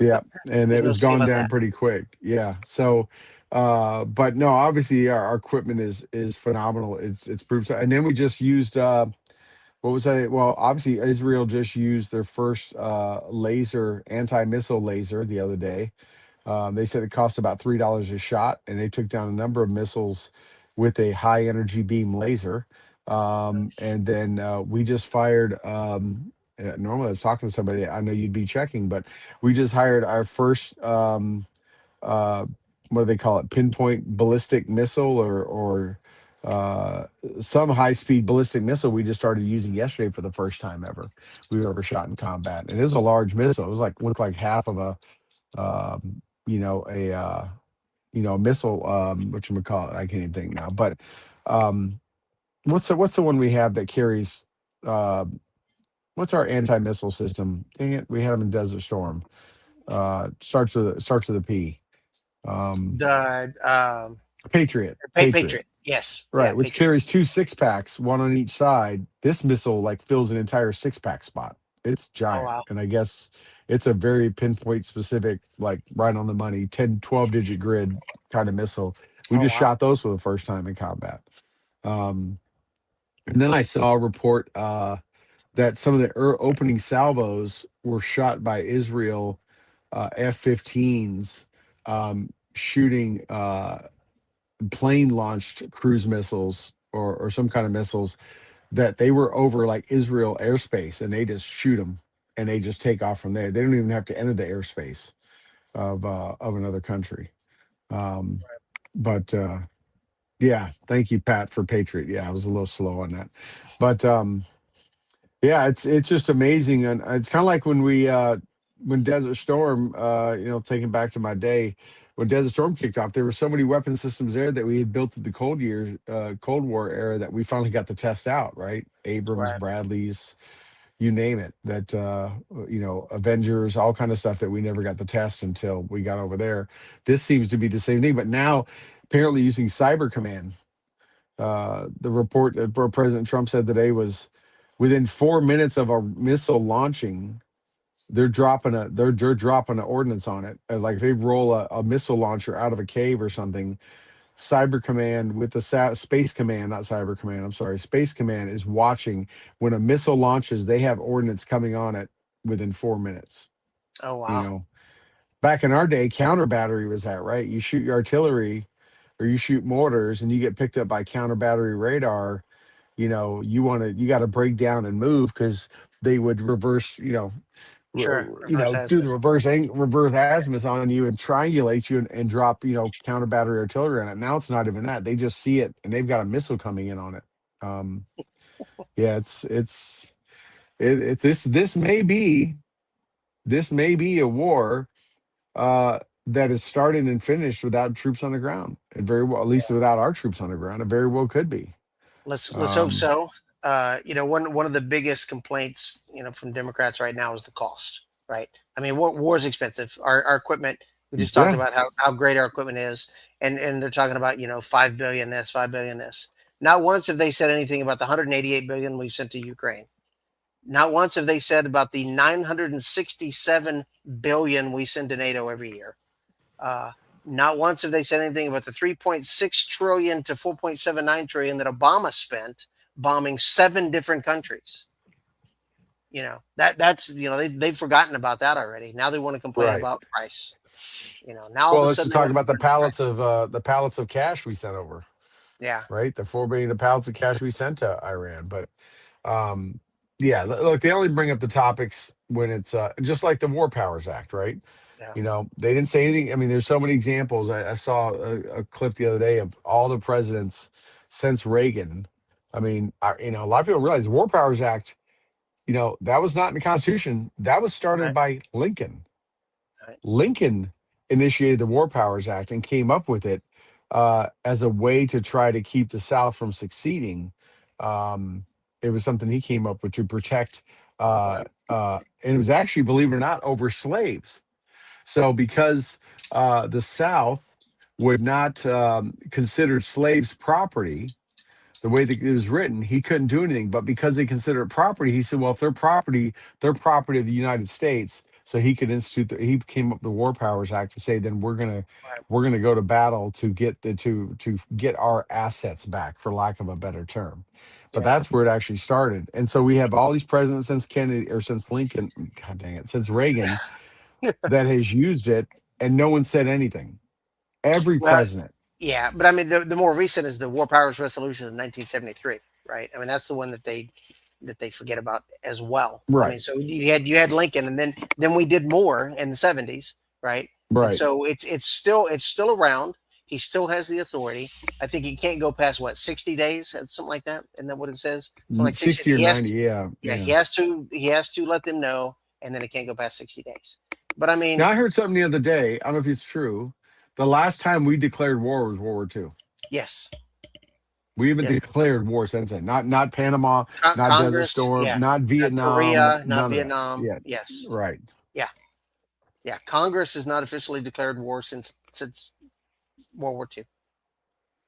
yeah, and There's it no was gone sealing down that. pretty quick. Yeah, so but no, obviously our equipment is phenomenal. It's proved so. And then we just used what was that? Well, obviously Israel just used their first laser, anti-missile laser the other day. They said it cost about $3 a shot, and they took down a number of missiles with a high energy beam laser. Nice. And then we just fired. Normally, I was talking to somebody. I know you'd be checking, but we just hired our first uh, what do they call it? Pinpoint ballistic missile, or uh, some high speed ballistic missile we just started using yesterday for the first time ever we've ever shot in combat. And it is a large missile. It was like looked like half of a you know a missile, what you call it. I can't even think now. But um, what's the one we have that carries? Uh, what's our anti missile system? Dang it, we had them in Desert Storm. Starts with a P. Um, The Patriot. Patriot. Patriot. Yes. Yeah. Right, which Patriot. carries two six packs, one on each side. This missile like fills an entire six pack spot. It's Oh giant. wow. And I guess it's a very pinpoint specific, like right on the money, 10, 12 digit grid kind of missile. We Oh just wow. shot those for the first time in combat. Um, and then I saw a report that some of the opening salvos were shot by Israel F-15s, shooting plane launched cruise missiles, or some kind of missiles, that they were over like Israel airspace, and they just shoot them and they just take off from there. They don't even have to enter the airspace of another country. Um, but yeah, thank you, Pat, for Patriot. Yeah, I was a little slow on that, but yeah, it's just amazing. And it's kind of like when Desert Storm, taking back to my day, when Desert Storm kicked off, there were so many weapon systems there that we had built in the Cold War era, that we finally got to test out, right? Abrams, Right. Bradleys, you name it, that Avengers, all kind of stuff that we never got to test until we got over there. This seems to be the same thing, but now apparently using Cyber Command. The report that President Trump said today was within 4 minutes of a missile launching, they're dropping an ordnance on it. Like they roll a missile launcher out of a cave or something. Cyber Command with the Space Command, not Cyber Command, I'm sorry, Space Command is watching when a missile launches. They have ordnance coming on it within 4 minutes. Oh You wow. know, back in our day, counter battery was that, right? You shoot your artillery or you shoot mortars, and you get picked up by counter battery radar. You got to break down and move, because they would reverse, Sure. Reverse do the azimuth. reverse azimuth on you and triangulate you, and drop, counter battery artillery on it. Now it's not even that. They just see it and they've got a missile coming in on it. Um, yeah, this may be a war uh, that is started and finished without troops on the ground. It very well, at least without our troops on the ground, it very well could be. Let's hope Um, so. One of the biggest complaints, from Democrats right now is the cost. Right. I mean, war is expensive. Our equipment. We just talked yeah, about how great our equipment is, and they're talking about 5 billion this, 5 billion this. Not once have they said anything about the 188 billion we've sent to Ukraine. Not once have they said about the 967 billion we send to NATO every year. Uh, Not once have they said anything about the 3.6 trillion to 4.79 trillion that Obama spent bombing 7 different countries. They've forgotten about that already. Now they want to complain right. about price. Now all of Well, a let's sudden just they talk want to about the complain about price. pallets of cash we sent over. Yeah. Right, the 4 billion of pallets of cash we sent to Iran. But um, yeah, look, they only bring up the topics when it's just like the War Powers Act, right? Yeah. They didn't say anything. I mean, there's so many examples. I saw a clip the other day of all the presidents since Reagan. I mean, a lot of people realize the War Powers Act, that was not in the Constitution. That was started Right. by Lincoln. Right. Lincoln initiated the War Powers Act and came up with it as a way to try to keep the South from succeeding. It was something he came up with to protect, and it was actually, believe it or not, over slaves. So because the South would not consider slaves property, the way that it was written, he couldn't do anything. But because they consider it property, he said, well, if they're property of the United States. So he could he came up with the War Powers Act to say, then Right. we're gonna go to battle to get to get our assets back, for lack of a better term. But Yeah. that's where it actually started. And so we have all these presidents since Kennedy, or since Lincoln, God dang it, since Reagan, that has used it, and no one said anything. Every Well, president. yeah, but I mean, the more recent is the War Powers Resolution of 1973, right? I mean, that's the one that they forget about as well. I mean, Right. so you had Lincoln, and then we did more in the 70s, right? And Right. so it's still around. He still has the authority. I think he can't go past what 60 days, something like that. Isn't that what it says? So like 60. 60 or He has 90. to, Yeah. yeah, Yeah. he has to let them know, and then it can't go past 60 days. But I mean, Now, I heard something the other day. I don't know if it's true. The last time we declared war was World War II. yes, We haven't yes, declared war since then. Not Panama, not Desert Congress, Storm, yeah, not not Vietnam, Korea, not none of that. Vietnam. Yeah. Yes, Right. yeah, yeah. Congress has not officially declared war since World War II.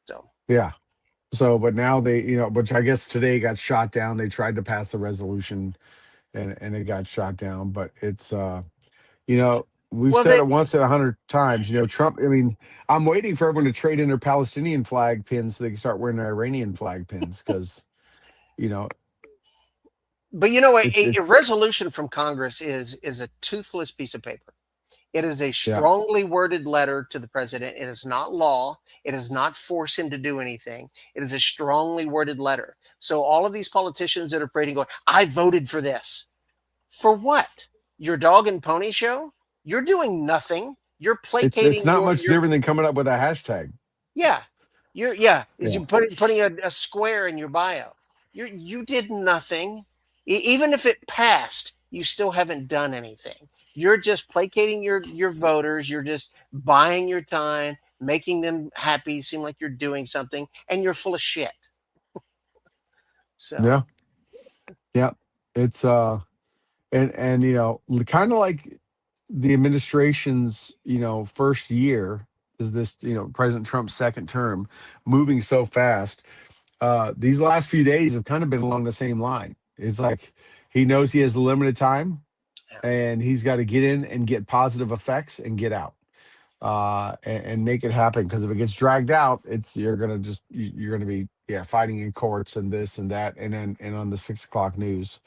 So Yeah. So, but now they, which I guess today got shot down. They tried to pass the resolution and it got shot down. But it's, we've well, said they it once and 100 times. Trump. I mean, I'm waiting for everyone to trade in their Palestinian flag pins so they can start wearing their Iranian flag pins because you know but you know what? it's A it. resolution from Congress is a toothless piece of paper. It is a Yeah, strongly worded letter to the president. It is not law. It does not force him to do anything. It is a strongly worded letter. So all of these politicians that are parading going, I voted for this. For what? Your dog and pony show? You're doing nothing. You're it's placating not your much different than coming up with a hashtag. yeah. Yeah. Is Yeah, you putting a square in your bio. You did nothing. Even if it passed, you still haven't done anything. You're just placating your voters. You're just buying your time, making them happy, seem like you're doing something, and you're full of shit. So yeah, yeah. It's and kind of like the administration's first year is this President Trump's second term, moving so fast. These last few days have kind of been along the same line. It's like he knows he has limited time yeah, and he's got to get in and get positive effects and get out and make it happen. Because if it gets dragged out, you're gonna be fighting in courts and this and that, and then and on the 6 o'clock news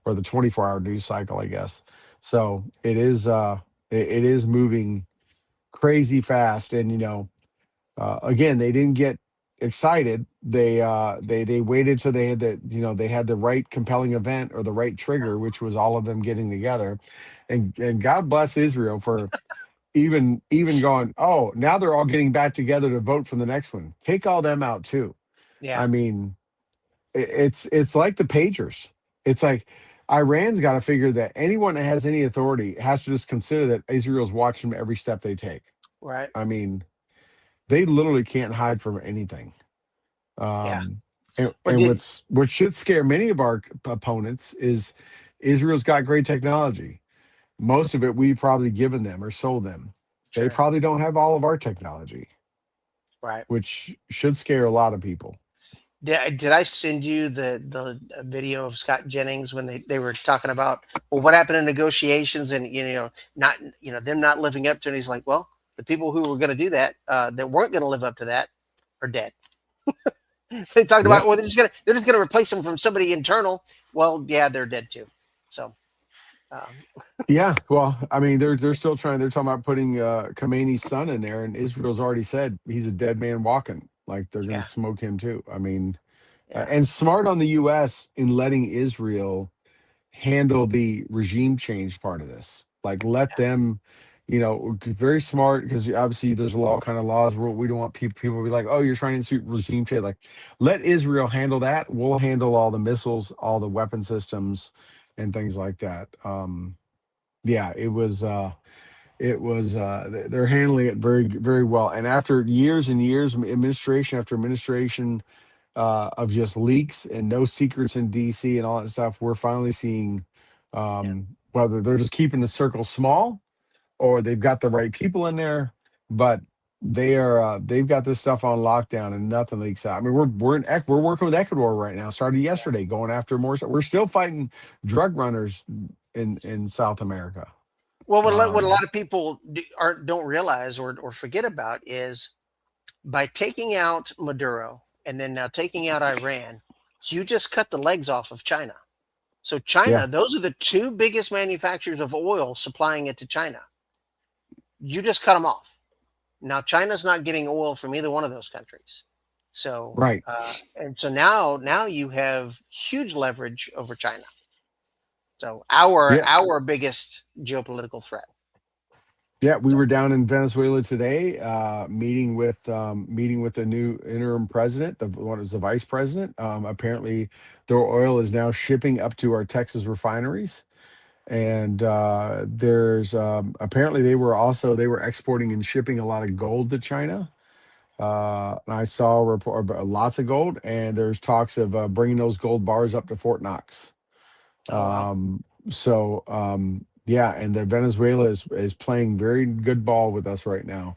or the 24-hour news cycle, I guess. So it is moving crazy fast, and again, they didn't get excited. They waited till they had they had the right compelling event or the right trigger, which was all of them getting together. And God bless Israel for even going, oh, now they're all getting back together to vote for the next one. Take all them out too. yeah, I mean, it's like the pagers. It's like Iran's got to figure that anyone that has any authority has to just consider that Israel's watching them every step they take. right, I mean, they literally can't hide from anything. yeah. But And what should scare many of our opponents is Israel's got great technology. Most of it we've probably given them or sold them. They sure, probably don't have all of our technology, right. which should scare a lot of people. Did I send you the video of Scott Jennings when they were talking about, well, what happened in negotiations and not them not living up to it? And he's like, well, the people who were going to do that that weren't going to live up to that are dead. They talked about, Yep. well, they're just gonna replace them from somebody internal. Well, yeah, they're dead too. So um, Yeah. Well, I mean, they're still trying. They're talking about putting Khamenei's son in there, and Israel's already said he's a dead man walking. Like they're going to yeah, smoke him too. I mean, yeah, and smart on the U.S. in letting Israel handle the regime change part of this. Like let them, very smart because obviously there's a lot kind of laws where we don't want people to be like, oh, you're trying to institute regime change. Like let Israel handle that. We'll handle all the missiles, all the weapon systems, and things like that. Yeah, they're handling it very very well. And after years and years, administration after administration of just leaks and no secrets in DC and all that stuff, we're finally seeing yeah, whether they're just keeping the circle small or they've got the right people in there, but they've got this stuff on lockdown and nothing leaks out. I mean, we're working with Ecuador right now. Started yeah. yesterday, going after more. We're still fighting drug runners in South America. Well, what a Um, lot of people don't realize or forget about is by taking out Maduro and then now taking out Iran, you just cut the legs off of China. So yeah, China, those are the two biggest manufacturers of oil supplying it to China. You just cut them off. Now China's not getting oil from either one of those countries. So right. and so now you have huge leverage over China. So our Yeah, our biggest geopolitical threat. Yeah, we So were down in Venezuela today, meeting with the new interim president, the one was the vice president. Apparently, their oil is now shipping up to our Texas refineries, and there's apparently they were exporting and shipping a lot of gold to China. And I saw a report about lots of gold, and there's talks of bringing those gold bars up to Fort Knox. oh wow. Yeah, and the Venezuela is playing very good ball with us right now,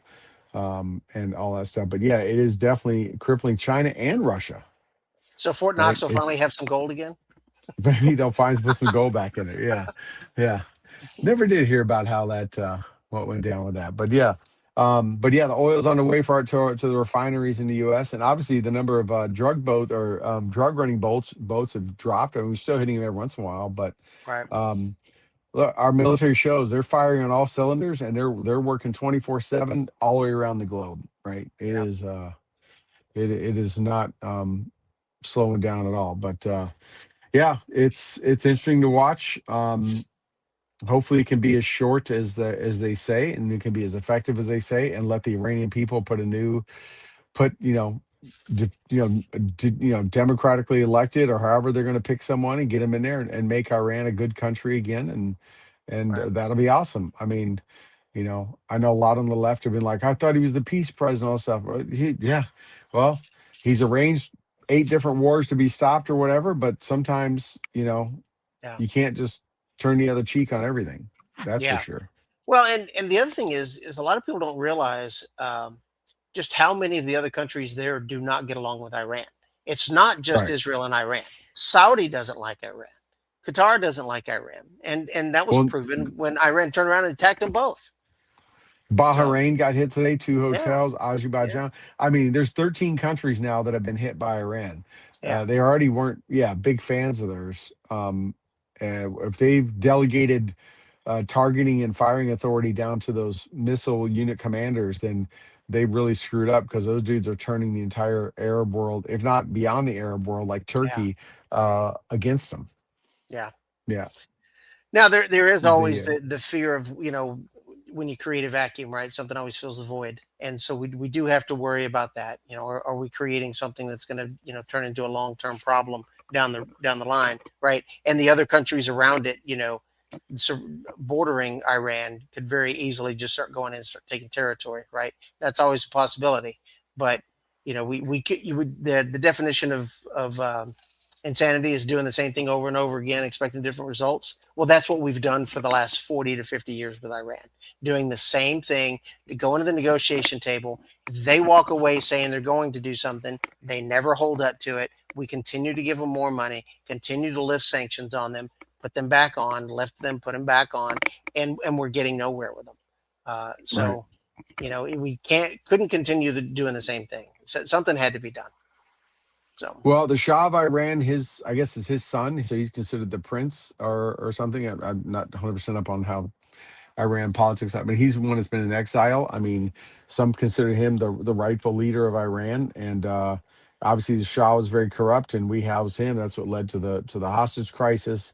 and all that stuff. But yeah, it is definitely crippling China and Russia, So Fort right? Knox will finally It's have some gold again. maybe they'll find put some gold back in it. Yeah, yeah. Never did hear about how that what went down with that, but yeah. But yeah, the oil's on the way for to the refineries in the U.S. and obviously the number of drug running boats have dropped. I mean, we're still hitting them every once in a while, but Right. um, look, our military shows they're firing on all cylinders and they're working 24/7 all the way around the globe, right? It Yeah. is it is not slowing down at all. But yeah, it's interesting to watch. Hopefully it can be as short as they say, and it can be as effective as they say, and let the Iranian people put democratically elected or however they're going to pick someone and get them in there and make Iran a good country again, and Right. that'll be awesome. I mean, I know a lot on the left have been like, I thought he was the peace president, all this stuff. Yeah, well, he's arranged 8 different wars to be stopped or whatever, but sometimes Yeah. you can't just turn the other cheek on everything. That's for Yeah. sure. Well, and the other thing is a lot of people don't realize just how many of the other countries there do not get along with Iran. It's not just Right. Israel and Iran. Saudi doesn't like Iran. Qatar doesn't like Iran, and that was Well, proven when Iran turned around and attacked them both. So Bahrain got hit today, 2 yeah, hotels, yeah, Azerbaijan. I mean, there's 13 countries now that have been hit by Iran. yeah, They already weren't, yeah, big fans of theirs. If they've delegated targeting and firing authority down to those missile unit commanders, then they really screwed up because those dudes are turning the entire Arab world, if not beyond the Arab world, like yeah, Turkey, against them. yeah. Yeah. Now there is The always the fear of when you create a vacuum, right? Something always fills the void, and so we do have to worry about that. Are we creating something that's going to turn into a long term problem down the line, right? And the other countries around it, bordering Iran, could very easily just start going in and start taking territory, right? That's always a possibility, but you would the definition of insanity is doing the same thing over and over again, expecting different results. Well, that's what we've done for the last 40 to 50 years with Iran, doing the same thing, going to the negotiation table. They walk away saying they're going to do something. They never hold up to it. We continue to give them more money, continue to lift sanctions on them, put them back on, lift them, put them back on, and we're getting nowhere with them. right. So, we couldn't continue doing the same thing. So something had to be done. So, Well, the Shah of Iran, I guess, is his son, so he's considered the prince or something. I'm not 100% up on how Iran politics. I mean, he's the one that's been in exile. I mean, some consider him the rightful leader of Iran, and obviously the Shah was very corrupt, and we housed him. That's what led to the hostage crisis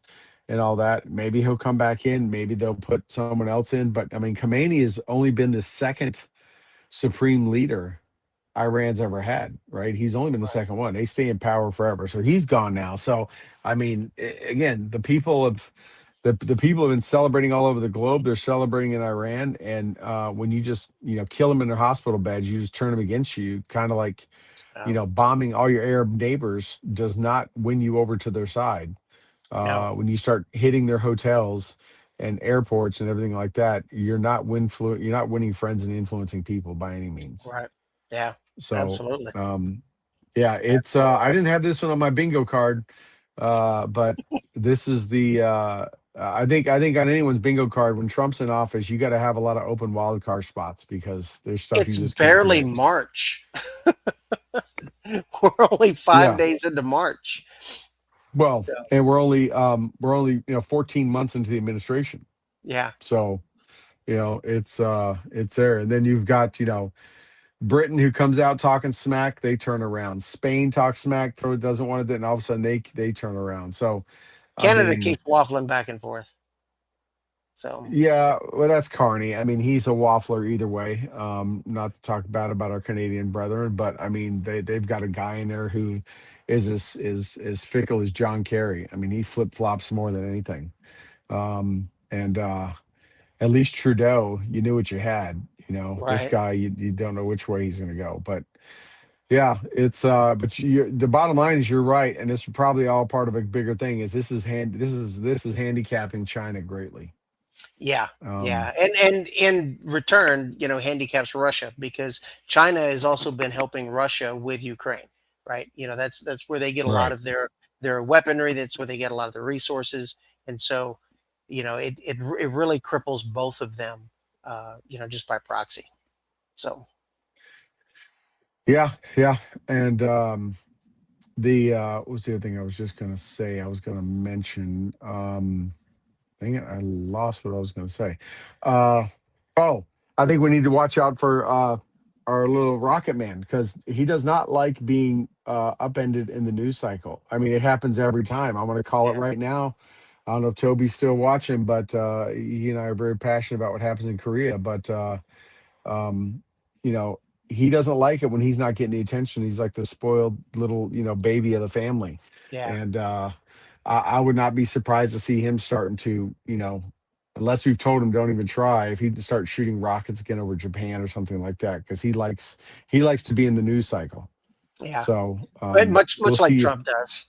and all that. Maybe he'll come back in. Maybe they'll put someone else in. But I mean, Khomeini has only been the second supreme leader Iran's ever had, right? He's only been the right. second one. They stay in power forever. So he's gone now. So I mean, again, the people have been celebrating all over the globe. They're celebrating in Iran, and when you just kill them in their hospital beds, you just turn them against you. Kind of like Um, bombing all your Arab neighbors does not win you over to their side. no, When you start hitting their hotels and airports and everything like that, you're not winning friends and influencing people by any means. right. Yeah, So, absolutely. yeah, it's Absolutely. I didn't have this one on my bingo card, but this is the I think on anyone's bingo card when Trump's in office, you got to have a lot of open wild card spots because there's stuff you It's just can't barely predict. March. We're only five Yeah. days into March. Well, So, and we're only 14 months into the administration. yeah. So, it's there. And then you've got, Britain who comes out talking smack, they turn around. Spain talks smack, doesn't want it, and all of a sudden they turn around. So, I Canada mean, keeps waffling back and forth. So Yeah, well, that's Carney. I mean, he's a waffler either way. Not to talk bad about our Canadian brethren, but I mean, they've got a guy in there who is as fickle as John Kerry. I mean, he flip flops more than anything. And At least Trudeau, you knew what you had. This right. guy, you don't know which way he's going to go. But yeah, but the bottom line is you're right, and it's probably all part of a bigger thing. Is this is handicapping China greatly. Yeah, Um, yeah, and in return, handicaps Russia because China has also been helping Russia with Ukraine, right? That's where they get a lot right. of their weaponry. That's where they get a lot of the resources, and so, it really cripples both of them, just by proxy. So Yeah, yeah. And the what was the other thing I was just gonna say? I was gonna mention. Dang it, I lost what I was gonna say. Uh, oh, I think we need to watch out for our little Rocket Man because he does not like being upended in the news cycle. I mean, it happens every time. I'm gonna call it yeah, right now. I don't know if Toby's still watching, but he and I are very passionate about what happens in Korea. But um, you know, he doesn't like it when he's not getting the attention. He's like the spoiled little, baby of the family. yeah, And I would not be surprised to see him starting to, unless we've told him don't even try, if he starts shooting rockets again over Japan or something like that, because he likes to be in the news cycle. yeah. So But much we'll much like see if Trump does,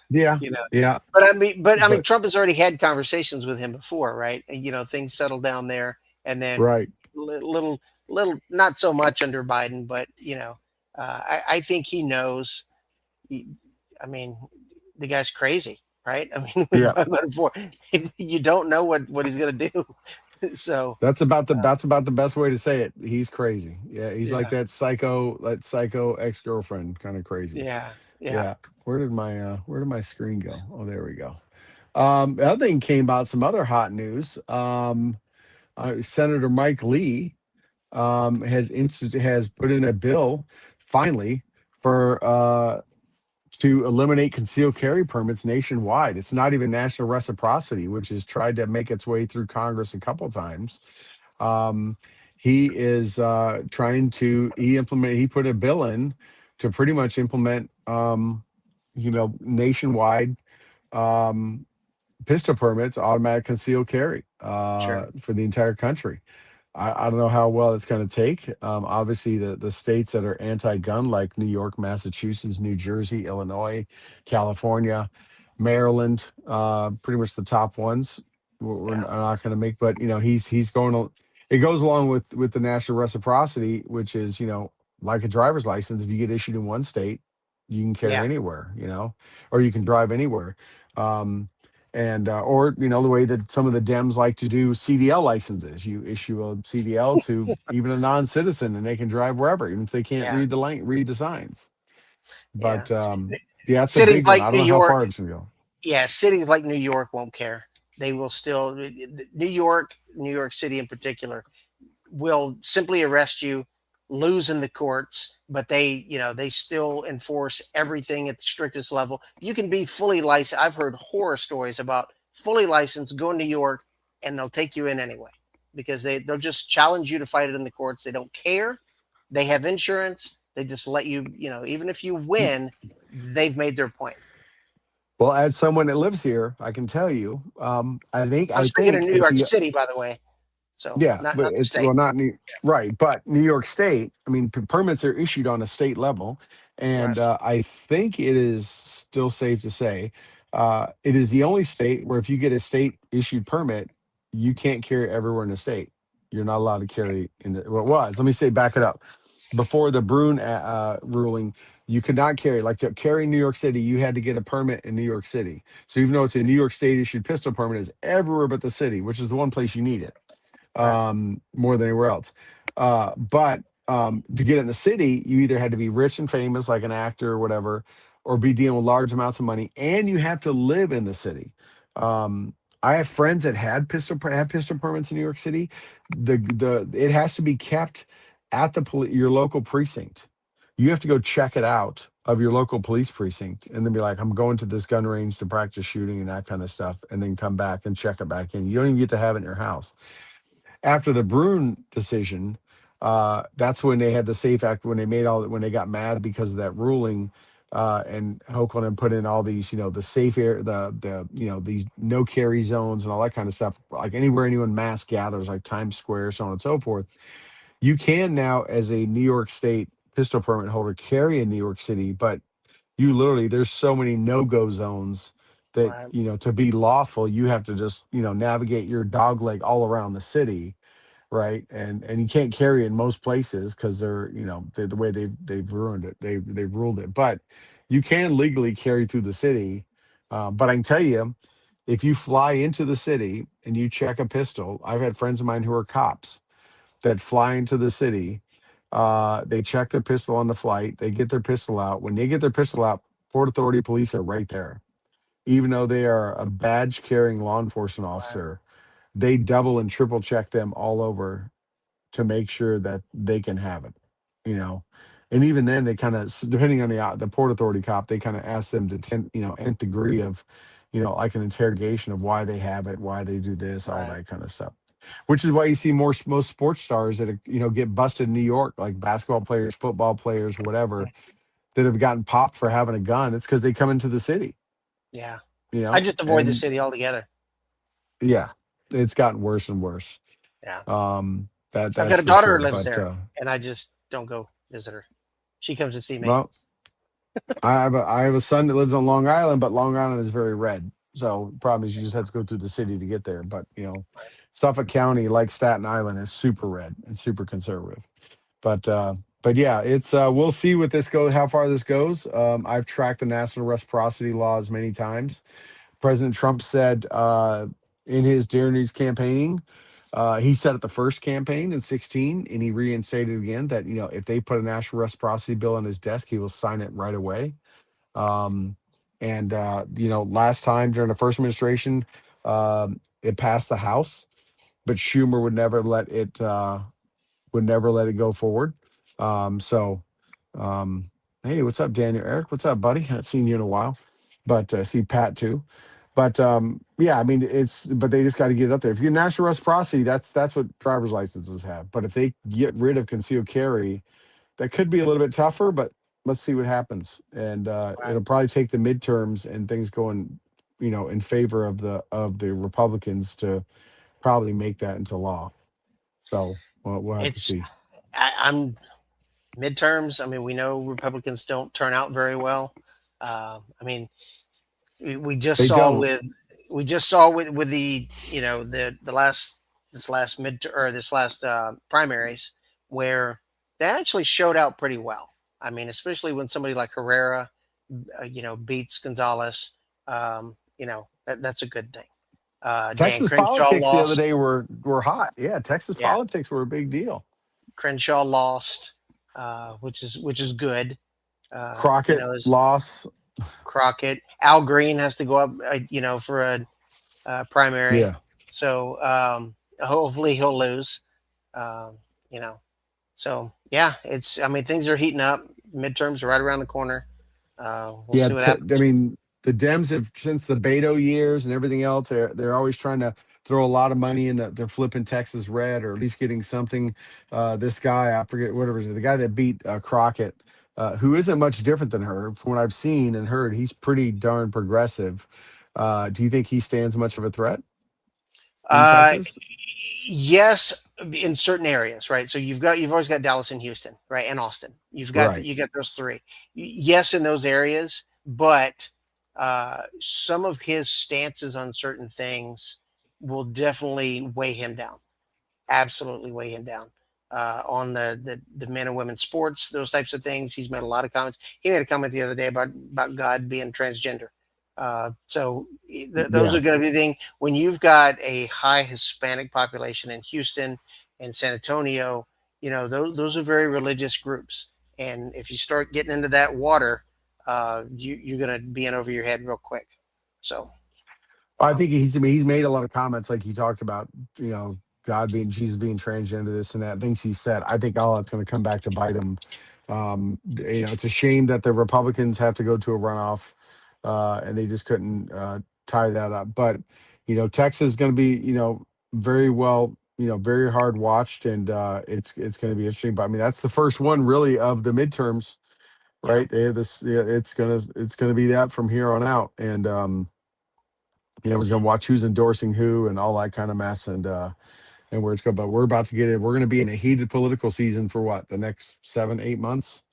yeah, you know. yeah, But I mean, but Trump has already had conversations with him before, right? And, things settle down there, and then right. little, not so much under Biden, but I think he knows. He, I mean, the guy's crazy, right? I mean, we've Yeah. talked about it before. You don't know what he's gonna do. So That's about the best way to say it. He's crazy. Yeah, he's like yeah, that psycho ex-girlfriend kind of crazy. yeah, yeah, Yeah. Where did my screen go? Oh, there we go. The other thing came out, some other hot news. Senator Mike Lee has put in a bill finally for to eliminate concealed carry permits nationwide. It's not even national reciprocity, which has tried to make its way through Congress a couple times. Um, he is trying to he put a bill in to pretty much implement nationwide um, pistol permits, automatic concealed carry sure, for the entire country. I don't know how well it's going to take. Obviously, the states that are anti-gun, like New York, Massachusetts, New Jersey, Illinois, California, Maryland, pretty much the top ones. We're yeah, not going to make, but he's going to. It goes along with the national reciprocity, which is like a driver's license. If you get issued in one state, you can carry yeah, anywhere, or you can drive anywhere. Um, and or the way that some of the Dems like to do CDL licenses. You issue a CDL to even a non-citizen, and they can drive wherever, even if they can't yeah, read the signs. yeah. But yeah, that's a Cities big one. like I don't New know how York, far it's gonna go. yeah, cities like New York won't care. They will still, New York City in particular, will simply arrest you, lose in the courts, but they still enforce everything at the strictest level. You can be fully licensed. I've heard horror stories about fully licensed, go to New York, and they'll take you in anyway because they'll just challenge you to fight it in the courts. They don't care. They have insurance. They just let you, even if you win, they've made their point. Well, as someone that lives here, I can tell you, I think I'm I speaking of think New it's York the City, by the way, so yeah, but not the it's state. well not New right, but New York State. I mean, permits are issued on a state level, and Right, I think it is still safe to say it is the only state where if you get a state issued permit, you can't carry everywhere in the state. You're not allowed to carry in the. Well, it was. Let me say, back it up. Before the Brune ruling, you could not carry like to carry in New York City. You had to get a permit in New York City. So even though it's a New York State issued pistol permit, is everywhere but the city, which is the one place you need it right, more than anywhere else. But to get in the city, you either had to be rich and famous, like an actor or whatever, or be dealing with large amounts of money, and you have to live in the city. Um, I have friends that had pistol permits in New York City. The it has to be kept at your local precinct. you have to go check it out of your local police precinct and then be like, I'm going to this gun range to practice shooting and that kind of stuff, and then come back and check it back in. You don't even get to have it in your house. After the Bruin decision, that's when they had the Safe Act, when they made all when they got mad because of that ruling. And Hoagland had put in all these, the safe air, these no carry zones and all that kind of stuff, like anywhere anyone mass gathers, like Times Square, so on and so forth. You can now, as a New York State pistol permit holder, carry in New York City, but you literally, there's so many no-go zones that, Right. to be lawful, you have to just, navigate your dog leg all around the city, right? And you can't carry in most places because they're, the way they've ruined it, they've ruled it. But you can legally carry through the city. But I can tell you, if you fly into the city and you check a pistol, I've had friends of mine who are cops that fly into the city. They check their pistol on the flight. They get their pistol out. When they get their pistol out, Port Authority police are right there. Even though they are a badge carrying law enforcement Right. officer, they double and triple check them all over to make sure that they can have it. You know, and even then, they kind of, depending on the Port Authority cop, they kind of ask them to nth degree of, like an interrogation of why they have it, why they do this, all Right. that kind of stuff. Which is why you see most sports stars that get busted in New York, like basketball players, football players, whatever, that have gotten popped for having a gun. It's because they come into the city, Yeah. I just avoid the and city altogether. yeah, it's gotten worse and worse. Yeah. I've That's got a for daughter sure. who lives But there, and I just don't go visit her. She comes to see me. well, I have a son that lives on Long Island, but Long Island is very red. So the problem is you just have to go through the city to get there. But Suffolk County, like Staten Island, is super red and super conservative. But but yeah, it's we'll see what this goes, how far this goes. I've tracked the national reciprocity laws many times. President Trump said in his during his campaigning, he said at the first campaign in 16, and he reinstated again that if they put a national reciprocity bill on his desk, he will sign it right away. Um, and last time during the first administration, it passed the House, but Schumer would never let it go forward. So, um, hey, what's up, Daniel? Eric, what's up, buddy? Haven't seen you in a while, but see Pat too. But yeah, I mean, but they just got to get it up there. If you get national reciprocity, that's what driver's licenses have. But if they get rid of concealed carry, that could be a little bit tougher. But let's see what happens, and Right. it'll probably take the midterms and things going, in favor of the Republicans to probably make that into law. So we'll have to It's see. I'm midterms. I mean, we know Republicans don't turn out very well. I mean, we just They saw don't. with with the the last this last mid or this last primaries where they actually showed out pretty well. I mean, especially when somebody like Herrera, beats Gonzalez. That's a good thing. Dan Texas Crenshaw politics the other lost. day were hot. Yeah, Texas Yeah, politics were a big deal. Crenshaw lost, which is good. Crockett Is loss. Crockett. Al Green has to go up, for a primary. Yeah, So hopefully he'll lose. Um, you know, so yeah, it's. I mean, things are heating up. Midterms are right around the corner. We'll yeah. see what I happens. mean, the Dems have since the Beto years and everything else. They're always trying to throw a lot of money into to flipping Texas red, or at least getting something. This guy, I forget whatever the guy that beat Crockett, who isn't much different than her, from what I've seen and heard. He's pretty darn progressive. Do you think he stands much of a threat in Uh, Texas? yes, in certain areas, right? So you've always got Dallas and Houston, right, and Austin. Right. You got those three. Yes, in those areas, but some of his stances on certain things will definitely weigh him down. Absolutely weigh him down. On the men and women sports, those types of things. He's made a lot of comments. He made a comment the other day about God being transgender. So those Yeah. are going to be the thing when you've got a high Hispanic population in Houston and San Antonio. Those are very religious groups, and if you start getting into that water, you're going to be in over your head real quick. So, I um, think he's made a lot of comments like he talked about, God being Jesus being transgender, this and that, things he said. I think all that's going to come back to bite him It's a shame that the Republicans have to go to a runoff, and they just couldn't tie that up. But Texas is going to be very well, very hard watched, and it's going to be interesting. But I mean, that's the first one really of the midterms, Yeah. right? They have this. Yeah, it's gonna be that from here on out, and we're going to watch who's endorsing who and all that kind of mess, and where it's going. But we're about to get it. We're going to be in a heated political season for what, the next 7, 8 months.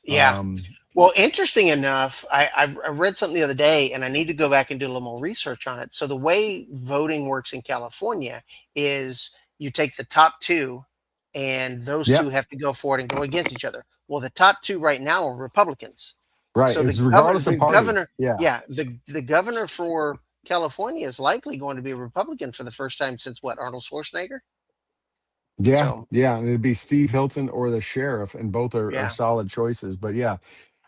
Yeah. Um, Well, interesting enough, I read something the other day, and I need to go back and do a little more research on it. So the way voting works in California is you take the top two, and those two yep, have to go for it and go against each other. Well, the top two right now are Republicans. right. So It's regardless of the party. governor, Yeah, yeah, the governor for California is likely going to be a Republican for the first time since what, Arnold Schwarzenegger. yeah, So yeah. And it'd be Steve Hilton or the sheriff, and both are yeah. solid choices. But yeah,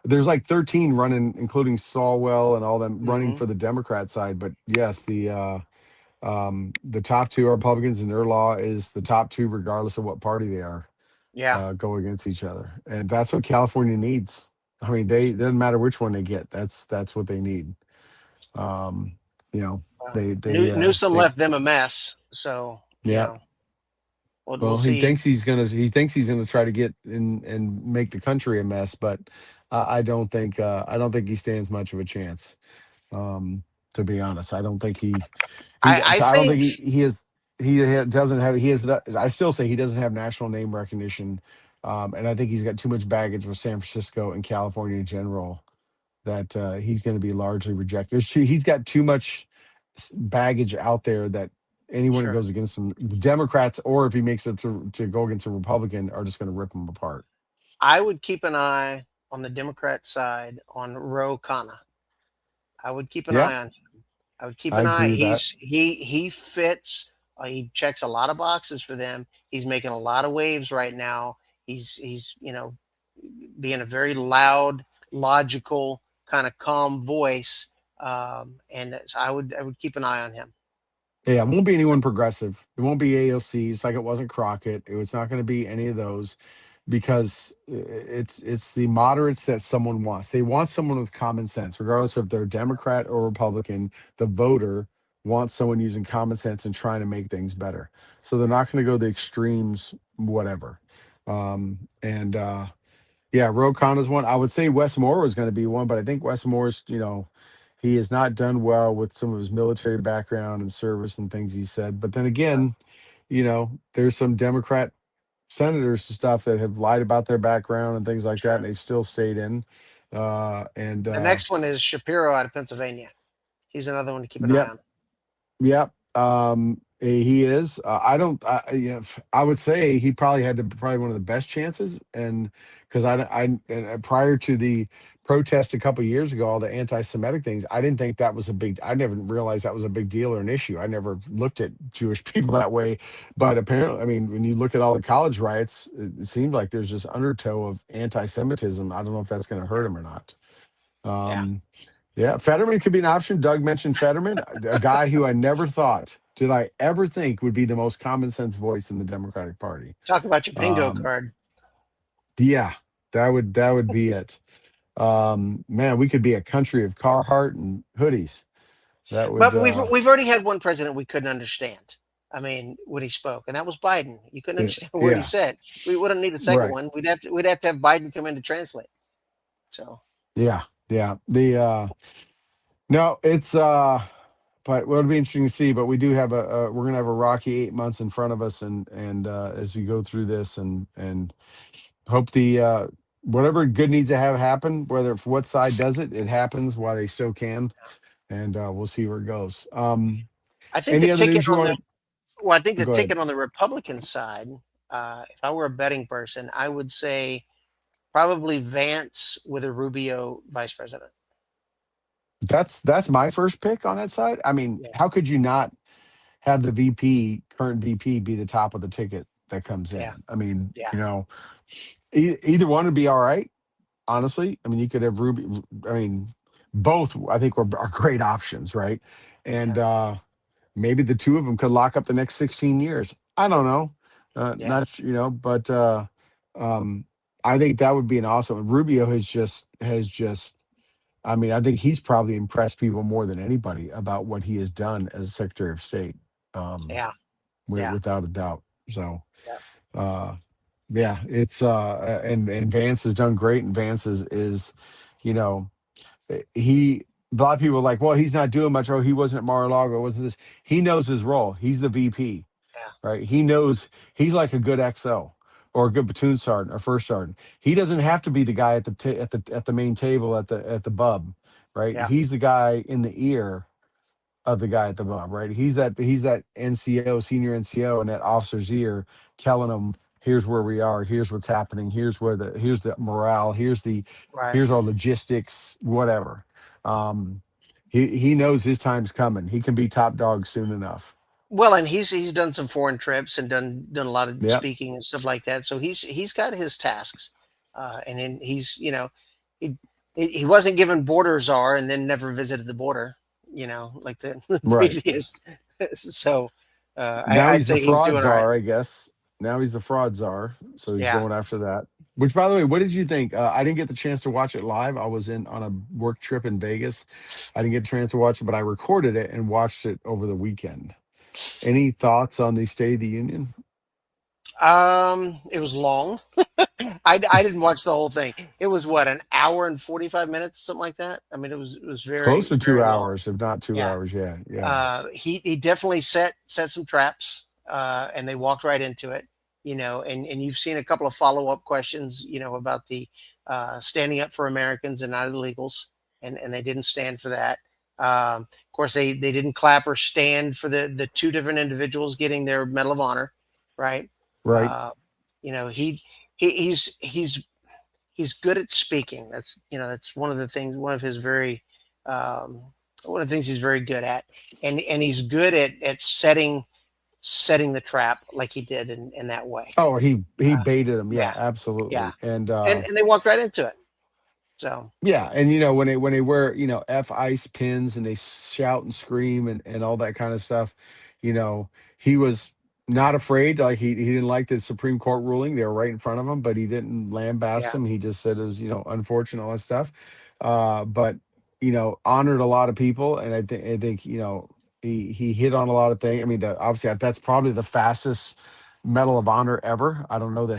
there's like 13 running, including Swalwell and all them running Hmm. for the Democrat side. But yes, the top two are Republicans, and their law is the top two, regardless of what party they are, Yeah. go against each other, and that's what California needs. I mean, they it doesn't matter which one they get. That's what they need. Um, you know, Newsom they left them a mess. So yeah. we'll Well, he see. thinks he's gonna try to get in and make the country a mess, but I don't think he stands much of a chance. Um, to be honest, I don't think he I so I don't think think doesn't have he has I still say he doesn't have national name recognition, and I think he's got too much baggage with San Francisco and California in general that he's going to be largely rejected. He's got too much baggage out there that anyone who sure. goes against him, the Democrats, or if he makes it to go against a Republican, are just going to rip him apart. I would keep an eye on the Democrat side on Ro Khanna. I would keep an eye Yep, on him. I would keep I an eye. agree with that. He fits. He checks a lot of boxes for them. He's making a lot of waves right now. He's being a very loud, logical, kind of calm voice. And so I would keep an eye on him. Yeah, it won't be So anyone progressive. It won't be AOCs like it wasn't Crockett. It's not going to be any of those because it's the moderates that someone wants. They want someone with common sense, regardless if they're Democrat or Republican. The voter wants someone using common sense and trying to make things better. So they're not going to go the extremes, whatever. And Yeah, Ro Khanna's one. I would say Wes Moore was going to be one, but I think Wes Moore's, he has not done well with some of his military background and service and things he said. But then again, there's some Democrat senators and stuff that have lied about their background and things like that, and sure. they've still stayed in. And The next one is Shapiro out of Pennsylvania. He's another one to keep an eye Yep, on. yep. He is. I don't. I would say he probably had probably one of the best chances, and because prior to the protest a couple of years ago, all the anti-Semitic things, I didn't think that was a big. I never realized that was a big deal or an issue. I never looked at Jewish people that way, but apparently, I mean, when you look at all the college riots, it seems like there's this undertow of anti-Semitism. I don't know if that's going to hurt him or not. Yeah. Um, yeah, Fetterman could be an option. Doug mentioned Fetterman, a guy who I never thought did I ever think would be the most common sense voice in the Democratic Party. Talk about your bingo Um, card. yeah, that would be it. Man, we could be a country of Carhartt and hoodies. That would But we've already had one president we couldn't understand. I mean, when he spoke, and that was Biden. You couldn't understand a word he yeah, said. We wouldn't need a second right. one. We'd have to have Biden come in to translate. So Yeah, yeah. The No, it's but it'll be interesting to see. But we do have we're gonna have a rocky 8 months in front of us, and as we go through this, and hope the whatever good needs to have happen, whether for what side does it, it happens while they still can, and we'll see where it goes. I think the Any other ticket news you on the want well, I think to the go ahead? ticket on the Republican side, if I were a betting person, I would say probably Vance with a Rubio vice president. That's my first pick on that side. I mean, Yeah, how could you not have the current VP, be the top of the ticket that comes yeah, in? I mean, yeah, either one would be all right. Honestly, I mean, you could have Ruby. I mean, both I think are great options, right? And yeah, maybe the two of them could lock up the next 16 years. I don't know. yeah. Not but um, I think that would be an awesome. Rubio has just. I mean, I think he's probably impressed people more than anybody about what he has done as Secretary of State, um, Yeah, yeah, without a doubt. So, yeah, uh, yeah, it's and Vance has done great, and Vance is, you know, he. A lot of people are like, well, he's not doing much. Oh, he wasn't at Mar-a-Lago. Wasn't this? He knows his role. He's the VP, yeah, right? He knows he's like a good XO or a good platoon sergeant or first sergeant. He doesn't have to be the guy at the at the main table at the bub, right? yeah. He's the guy in the ear of the guy at the bub, right? He's that NCO, senior NCO, in that officer's ear, telling him, "Here's where we are. Here's what's happening. Here's the morale. Right. Here's our logistics, whatever." Um, he knows his time's coming. He can be top dog soon enough. Well, and he's done some foreign trips and done a lot of Yep. speaking and stuff like that. So he's got his tasks, and then he's he he wasn't given border czar and then never visited the border, like the Right. previous. So Now I'd he's the say he's fraud doing all right. czar, I guess. Now he's the fraud czar, so he's Yeah. going after that. Which, by the way, what did you think? I didn't get the chance to watch it live. I was in on a work trip in Vegas. I didn't get a chance to watch it, but I recorded it and watched it over the weekend. Any thoughts on the State of the Union? It was long. I didn't watch the whole thing. It was what, an hour and 45 minutes, something like that. I mean, it was Close very to two very long. hours, if not two Yeah. hours. Yeah, yeah. He definitely set some traps, and they walked right into it. And you've seen a couple of follow up questions, about the standing up for Americans and not illegals, and they didn't stand for that. Of course, they didn't clap or stand for the two different individuals getting their Medal of Honor, right? Right. Uh, he's good at speaking. That's one of the things. Um, one of the things he's very good at, and he's good at setting the trap like he did in that way. Oh, he Uh, baited him. Yeah, yeah, yeah, absolutely. And and they walked right into it. So yeah, and when they wear F ice pins and they shout and scream and all that kind of stuff, he was not afraid. Like he didn't like the Supreme Court ruling; they were right in front of him, but he didn't lambast yeah, them. He just said it was unfortunate, all that stuff. But honored a lot of people, and I think he hit on a lot of things. I mean, obviously that's probably the fastest Medal of Honor ever. I don't know the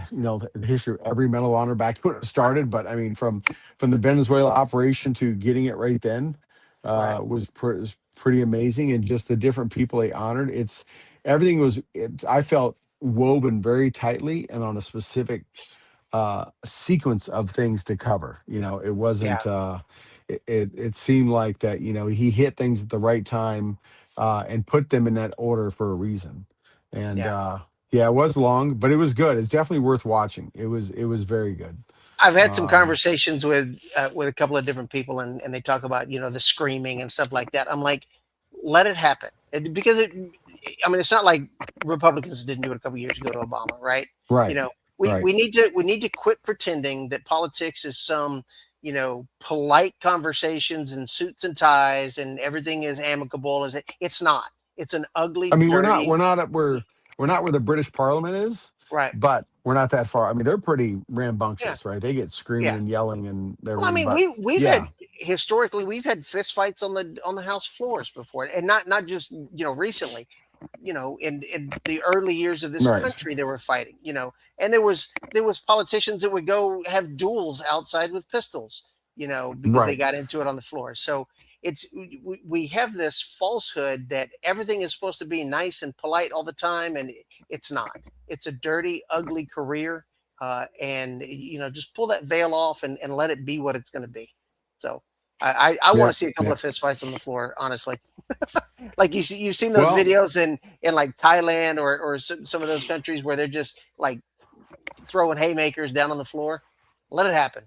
history of every Medal of Honor back when it right, started, but I mean from the Venezuela operation to getting it right then right, was pretty amazing, and just the different people they honored. Everything I felt woven very tightly and on a specific sequence of things to cover. It yeah, wasn't. It seemed like that. He hit things at the right time and put them in that order for a reason. And yeah. yeah, it was long, but it was good. It's definitely worth watching. It was very good. I've had some Um, conversations with a couple of different people, and they talk about the screaming and stuff like that. I'm like, let it happen. Because I mean, it's not like Republicans didn't do it a couple years ago to Obama, right? You right, know, we right. we need to quit pretending that politics is some polite conversations and suits and ties and everything is amicable. It's not. It's an ugly, I mean, we're not dirty. we're not at we're not where the British Parliament is, Right. but we're not that far. I mean, they're pretty Yeah. rambunctious, right? They get screaming Yeah. and yelling and Well, I everything. mean, But we've yeah, had historically we've had fist fights on the House floors before, and not just recently. In the early years of this right, country, they were fighting. And there was politicians that would go have duels outside with pistols. Because they right. got into it on the floor. So we have this falsehood that everything is supposed to be nice and polite all the time, and it's not. It's a dirty, ugly career, and just pull that veil off and let it be what it's going to be. So I want Yeah, to see a couple yeah. of fist fights on the floor, honestly. Like you've seen those Well, videos in like Thailand or some of those countries where they're just like throwing haymakers down on the floor. Let it happen.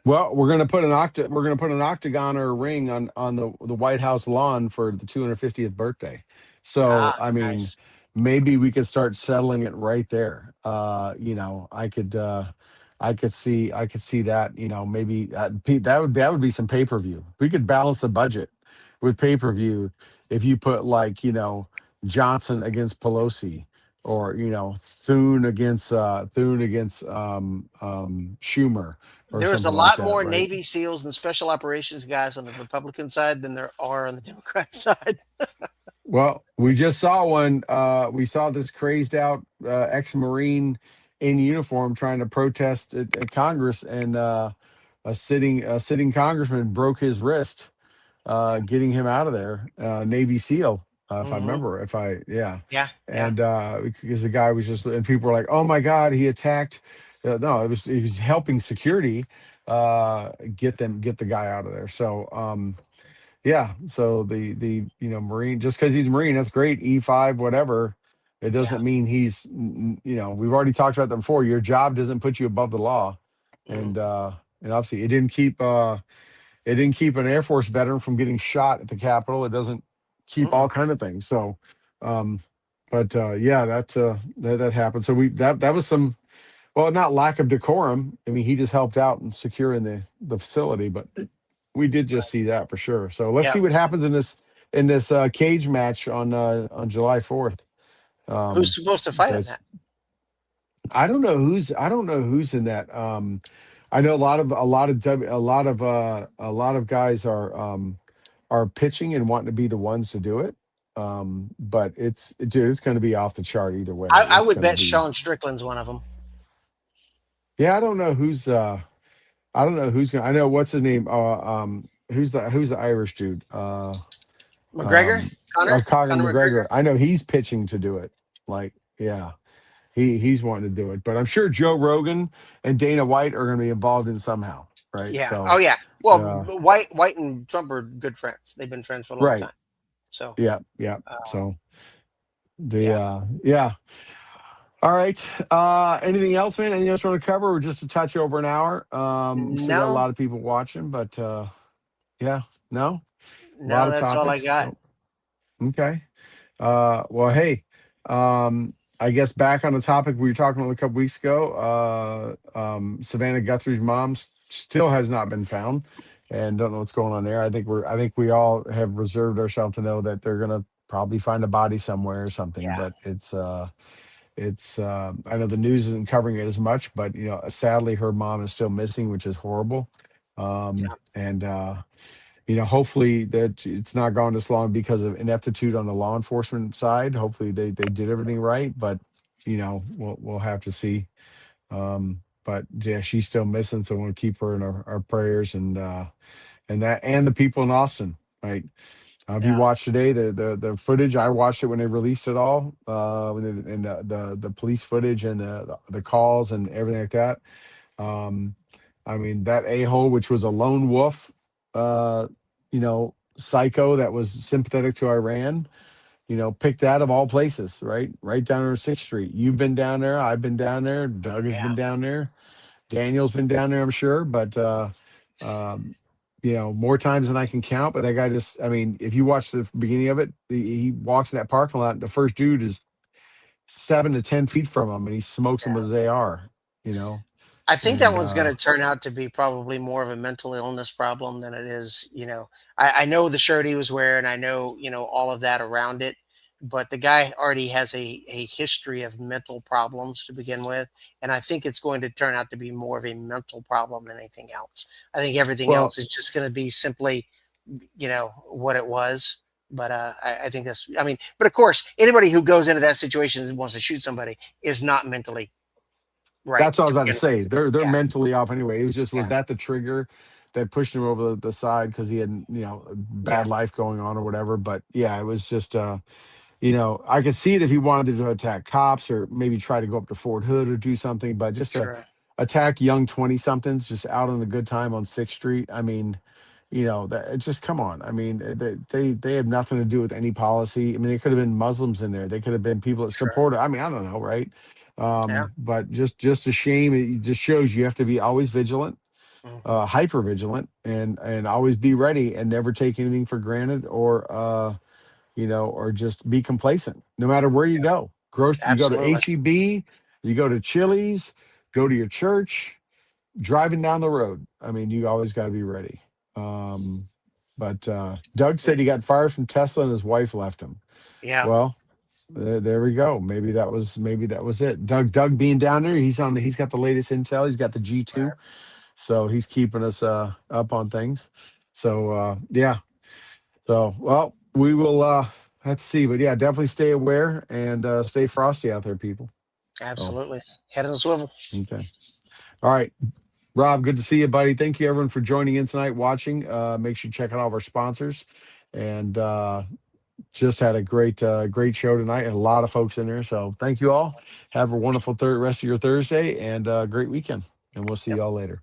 Well, we're gonna put an octagon or a ring on the White House lawn for the 250th birthday. So, Ah, I mean, nice. maybe we could start settling it right there. I could see that. Maybe that would be some pay per view. We could balance the budget with pay per view if you put like Johnson against Pelosi. or Thune against Schumer or There is a something like lot that, more right? Navy SEALs and special operations guys on the Republican side than there are on the Democrat side. Well, we just saw one. We saw this crazed out ex-Marine in uniform trying to protest at Congress, and a sitting congressman broke his wrist, getting him out of there. Navy SEAL, if I Hmm. remember, if I yeah, Yeah, yeah. and because the guy was just, and people were like, "Oh my God, he attacked." No, he was helping security get the guy out of there. So. Yeah. So the Marine, just because he's a Marine, that's great. E5, whatever. It Yeah. doesn't mean we've already talked about that before. Your job doesn't put you above the law. Mm, And obviously it didn't keep an Air Force veteran from getting shot at the Capitol. It doesn't keep all mm-mm. kind of things. So um but yeah, that happened. So that was some, well, not lack of decorum. I mean, he just helped out in securing the facility, but we did just see that for sure. So let's Yeah. see what happens in this cage match on July 4th. Who's Um, supposed to fight in because that? I don't know who's in that. I know a lot of guys are pitching and wanting to be the ones to do it. But it's going to be off the chart either way. I It's would going to bet be. Sean Strickland's one of them. Yeah, I don't know who's going. I know what's his name. Who's the Irish dude? McGregor, Um, Conor Conor McGregor. McGregor. I know he's pitching to do it. Like, yeah, he's wanting to do it. But I'm sure Joe Rogan and Dana White are going to be involved in somehow, right? Yeah. Oh So, yeah. Well, uh, White and Trump are good friends. They've been friends for a long right, time. So yeah, yeah. uh, So yeah. yeah. All right. Anything else, man? Anything else you want to cover? We're just a touch over an hour. We still got a No, lot of people watching, but yeah, no, a lot no, of that's all I topics. got. So okay. Well, hey, I guess back on the topic we were talking about a couple weeks ago. Savannah Guthrie's mom still has not been found, and don't know what's going on there. I think we all have reserved ourselves to know that they're gonna probably find a body somewhere or something. Yeah. But I know the news isn't covering it as much, but sadly, her mom is still missing, which is horrible. And hopefully that it's not gone this long because of ineptitude on the law enforcement side. Hopefully they did everything right, but we'll have to see. But yeah, she's still missing, so we'll keep her in our prayers, and the people in Austin, right? If you Yeah. watched today the footage, I watched it when they released it all, and the police footage and the calls and everything like that. Um, I mean, that a-hole, which was a lone wolf, psycho that was sympathetic to Iran, picked out of all places, right? Right down on 6th Street. You've been down there. I've been down there. Doug has Yeah. been down there. Daniel's been down there, I'm sure, but um, more times than I can count. But that guy just, I mean, if you watch the beginning of it, he walks in that parking lot. The first dude is 7 to 10 feet from him, and he smokes him with his AR. You know, I think that and one's going to turn out to be probably more of a mental illness problem than it is. I know the shirt he was wearing, I know, all of that around it, but the guy already has a history of mental problems to begin with. And I think it's going to turn out to be more of a mental problem than anything else. I think everything else well, is just going to be simply, what it was. But I think I mean, but of course, anybody who goes into that situation and wants to shoot somebody is not mentally right that's what I was to about to begin with. say. They're Yeah. mentally off anyway. It was Yeah. that the trigger that pushed him over the side because he had a Yeah. bad life going on or whatever. But yeah, it was just I could see it if he wanted to attack cops or maybe try to go up to Fort Hood or do something, but just to Sure. attack young 20 somethings just out on a good time on 6th Street. I mean, that just come on. I mean, they have nothing to do with any policy. I mean, it could have been Muslims in there. They could have been people that Sure. support it. I mean, I don't know, right? Yeah. But just a shame. It just shows you have to be always vigilant, Hmm. hyper vigilant, and always be ready and never take anything for granted or just be complacent no matter where you go. You go to Absolutely. HEB, you go to Chili's, go to your church, driving down the road. I mean, you always got to be ready. Um, but Doug Yeah. said he got fired from Tesla and his wife left him. Yeah. Well, There we go. Maybe that was it. Doug being down there, he's got the latest intel. He's got the G2, Right. so he's keeping us up on things. So yeah. So well, we will have to see, but yeah, definitely stay aware and stay frosty out there, people. So Absolutely. Head on a swivel. okay. All right. Rob, good to see you, buddy. Thank you everyone for joining in tonight, watching. Make sure you check out all of our sponsors. And just had a great show tonight and a lot of folks in there. So thank you all. Have a wonderful rest of your Thursday and great weekend. And we'll see Yep. you all later.